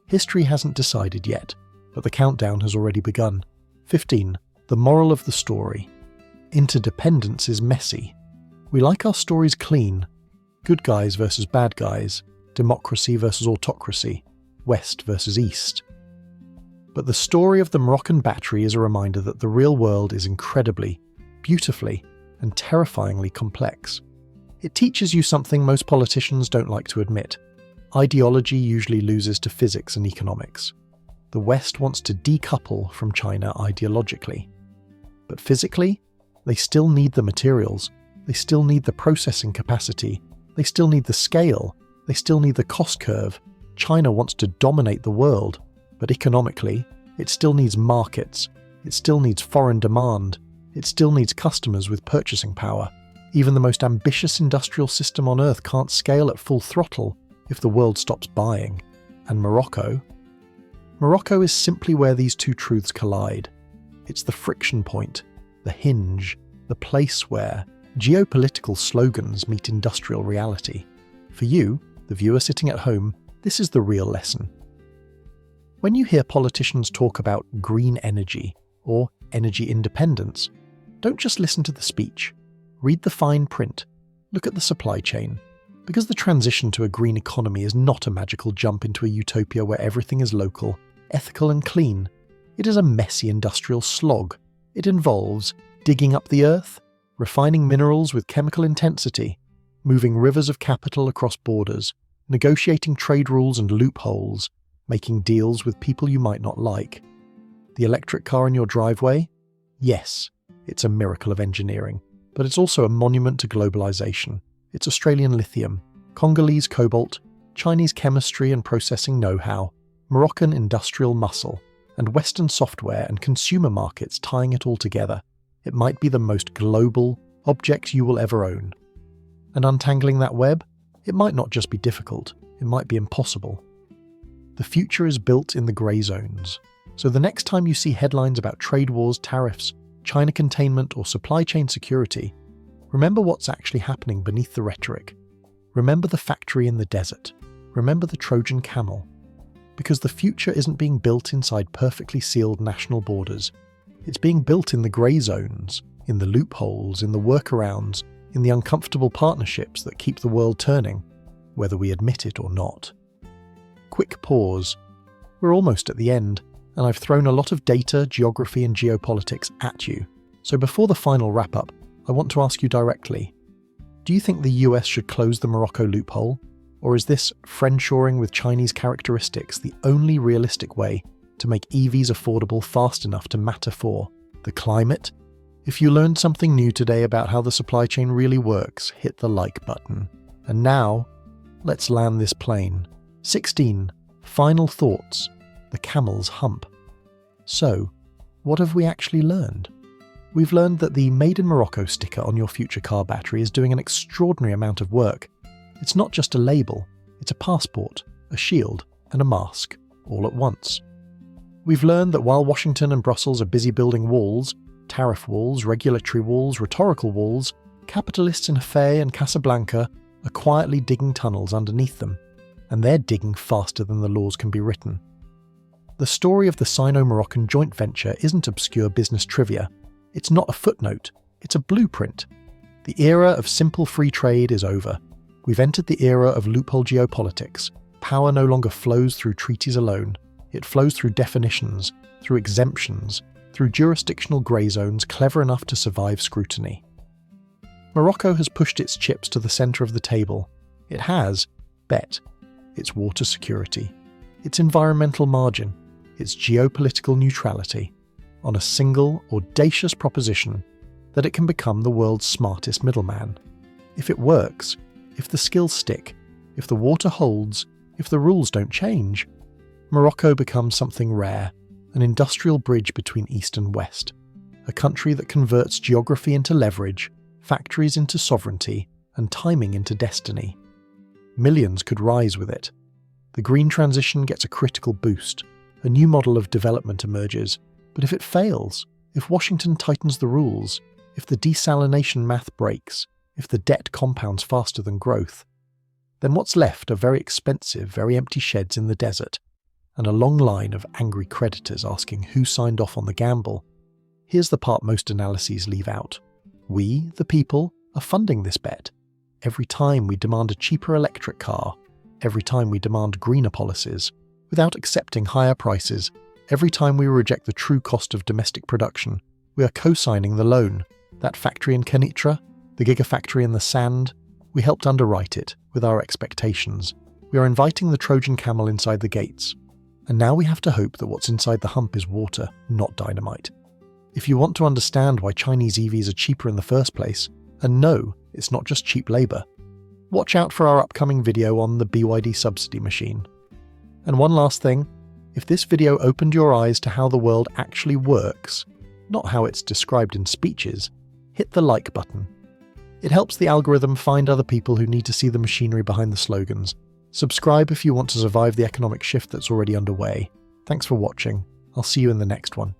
History hasn't decided yet, but the countdown has already begun. 15. The moral of the story. Interdependence is messy. We like our stories clean. Good guys versus bad guys. Democracy versus autocracy. West versus East. But the story of the Moroccan battery is a reminder that the real world is incredibly, beautifully, and terrifyingly complex. It teaches you something most politicians don't like to admit. Ideology usually loses to physics and economics. The West wants to decouple from China ideologically. But physically, they still need the materials, they still need the processing capacity, they still need the scale, they still need the cost curve. China wants to dominate the world, but economically, it still needs markets, it still needs foreign demand, it still needs customers with purchasing power. Even the most ambitious industrial system on Earth can't scale at full throttle if the world stops buying. And Morocco? Morocco is simply where these two truths collide. It's the friction point, the hinge, the place where geopolitical slogans meet industrial reality. For you, the viewer sitting at home, this is the real lesson. When you hear politicians talk about green energy or energy independence, don't just listen to the speech. Read the fine print. Look at the supply chain. Because the transition to a green economy is not a magical jump into a utopia where everything is local, ethical and clean. It is a messy industrial slog. It involves digging up the earth, refining minerals with chemical intensity, moving rivers of capital across borders, negotiating trade rules and loopholes, making deals with people you might not like. The electric car in your driveway? Yes, it's a miracle of engineering, but it's also a monument to globalization. It's Australian lithium, Congolese cobalt, Chinese chemistry and processing know-how, Moroccan industrial muscle, and Western software and consumer markets tying it all together. It might be the most global object you will ever own. And untangling that web? It might not just be difficult, it might be impossible. The future is built in the grey zones. So the next time you see headlines about trade wars, tariffs, China containment or supply chain security, remember what's actually happening beneath the rhetoric. Remember the factory in the desert. Remember the Trojan Camel. Because the future isn't being built inside perfectly sealed national borders. It's being built in the grey zones, in the loopholes, in the workarounds, in the uncomfortable partnerships that keep the world turning, whether we admit it or not. Quick pause. We're almost at the end, and I've thrown a lot of data, geography and geopolitics at you. So before the final wrap-up, I want to ask you directly, do you think the US should close the Morocco loophole? Or is this friendshoring with Chinese characteristics the only realistic way to make EVs affordable fast enough to matter for the climate? If you learned something new today about how the supply chain really works, hit the like button. And now, let's land this plane. 16. Final thoughts. The camel's hump. So, what have we actually learned? We've learned that the Made in Morocco sticker on your future car battery is doing an extraordinary amount of work. It's not just a label, it's a passport, a shield, and a mask, all at once. We've learned that while Washington and Brussels are busy building walls, tariff walls, regulatory walls, rhetorical walls, capitalists in Hefei and Casablanca are quietly digging tunnels underneath them, and they're digging faster than the laws can be written. The story of the Sino-Moroccan joint venture isn't obscure business trivia. It's not a footnote, it's a blueprint. The era of simple free trade is over. We've entered the era of loophole geopolitics. Power no longer flows through treaties alone. It flows through definitions, through exemptions, through jurisdictional grey zones clever enough to survive scrutiny. Morocco has pushed its chips to the centre of the table. It has, bet, its water security, its environmental margin, its geopolitical neutrality, on a single, audacious proposition that it can become the world's smartest middleman. If it works, if the skills stick, if the water holds, if the rules don't change, Morocco becomes something rare, an industrial bridge between East and West, a country that converts geography into leverage, factories into sovereignty, and timing into destiny. Millions could rise with it. The green transition gets a critical boost, a new model of development emerges, but if it fails, if Washington tightens the rules, if the desalination math breaks, if the debt compounds faster than growth, then what's left are very expensive, very empty sheds in the desert, and a long line of angry creditors asking who signed off on the gamble. Here's the part most analyses leave out. We, the people, are funding this bet. Every time we demand a cheaper electric car, every time we demand greener policies, without accepting higher prices, every time we reject the true cost of domestic production, we are co-signing the loan. That factory in Kenitra, the gigafactory in the sand, we helped underwrite it with our expectations. We are inviting the Trojan Camel inside the gates. And now we have to hope that what's inside the hump is water, not dynamite. If you want to understand why Chinese EVs are cheaper in the first place, and no, it's not just cheap labour, watch out for our upcoming video on the BYD subsidy machine. And one last thing, if this video opened your eyes to how the world actually works, not how it's described in speeches, hit the like button. It helps the algorithm find other people who need to see the machinery behind the slogans. Subscribe if you want to survive the economic shift that's already underway. Thanks for watching. I'll see you in the next one.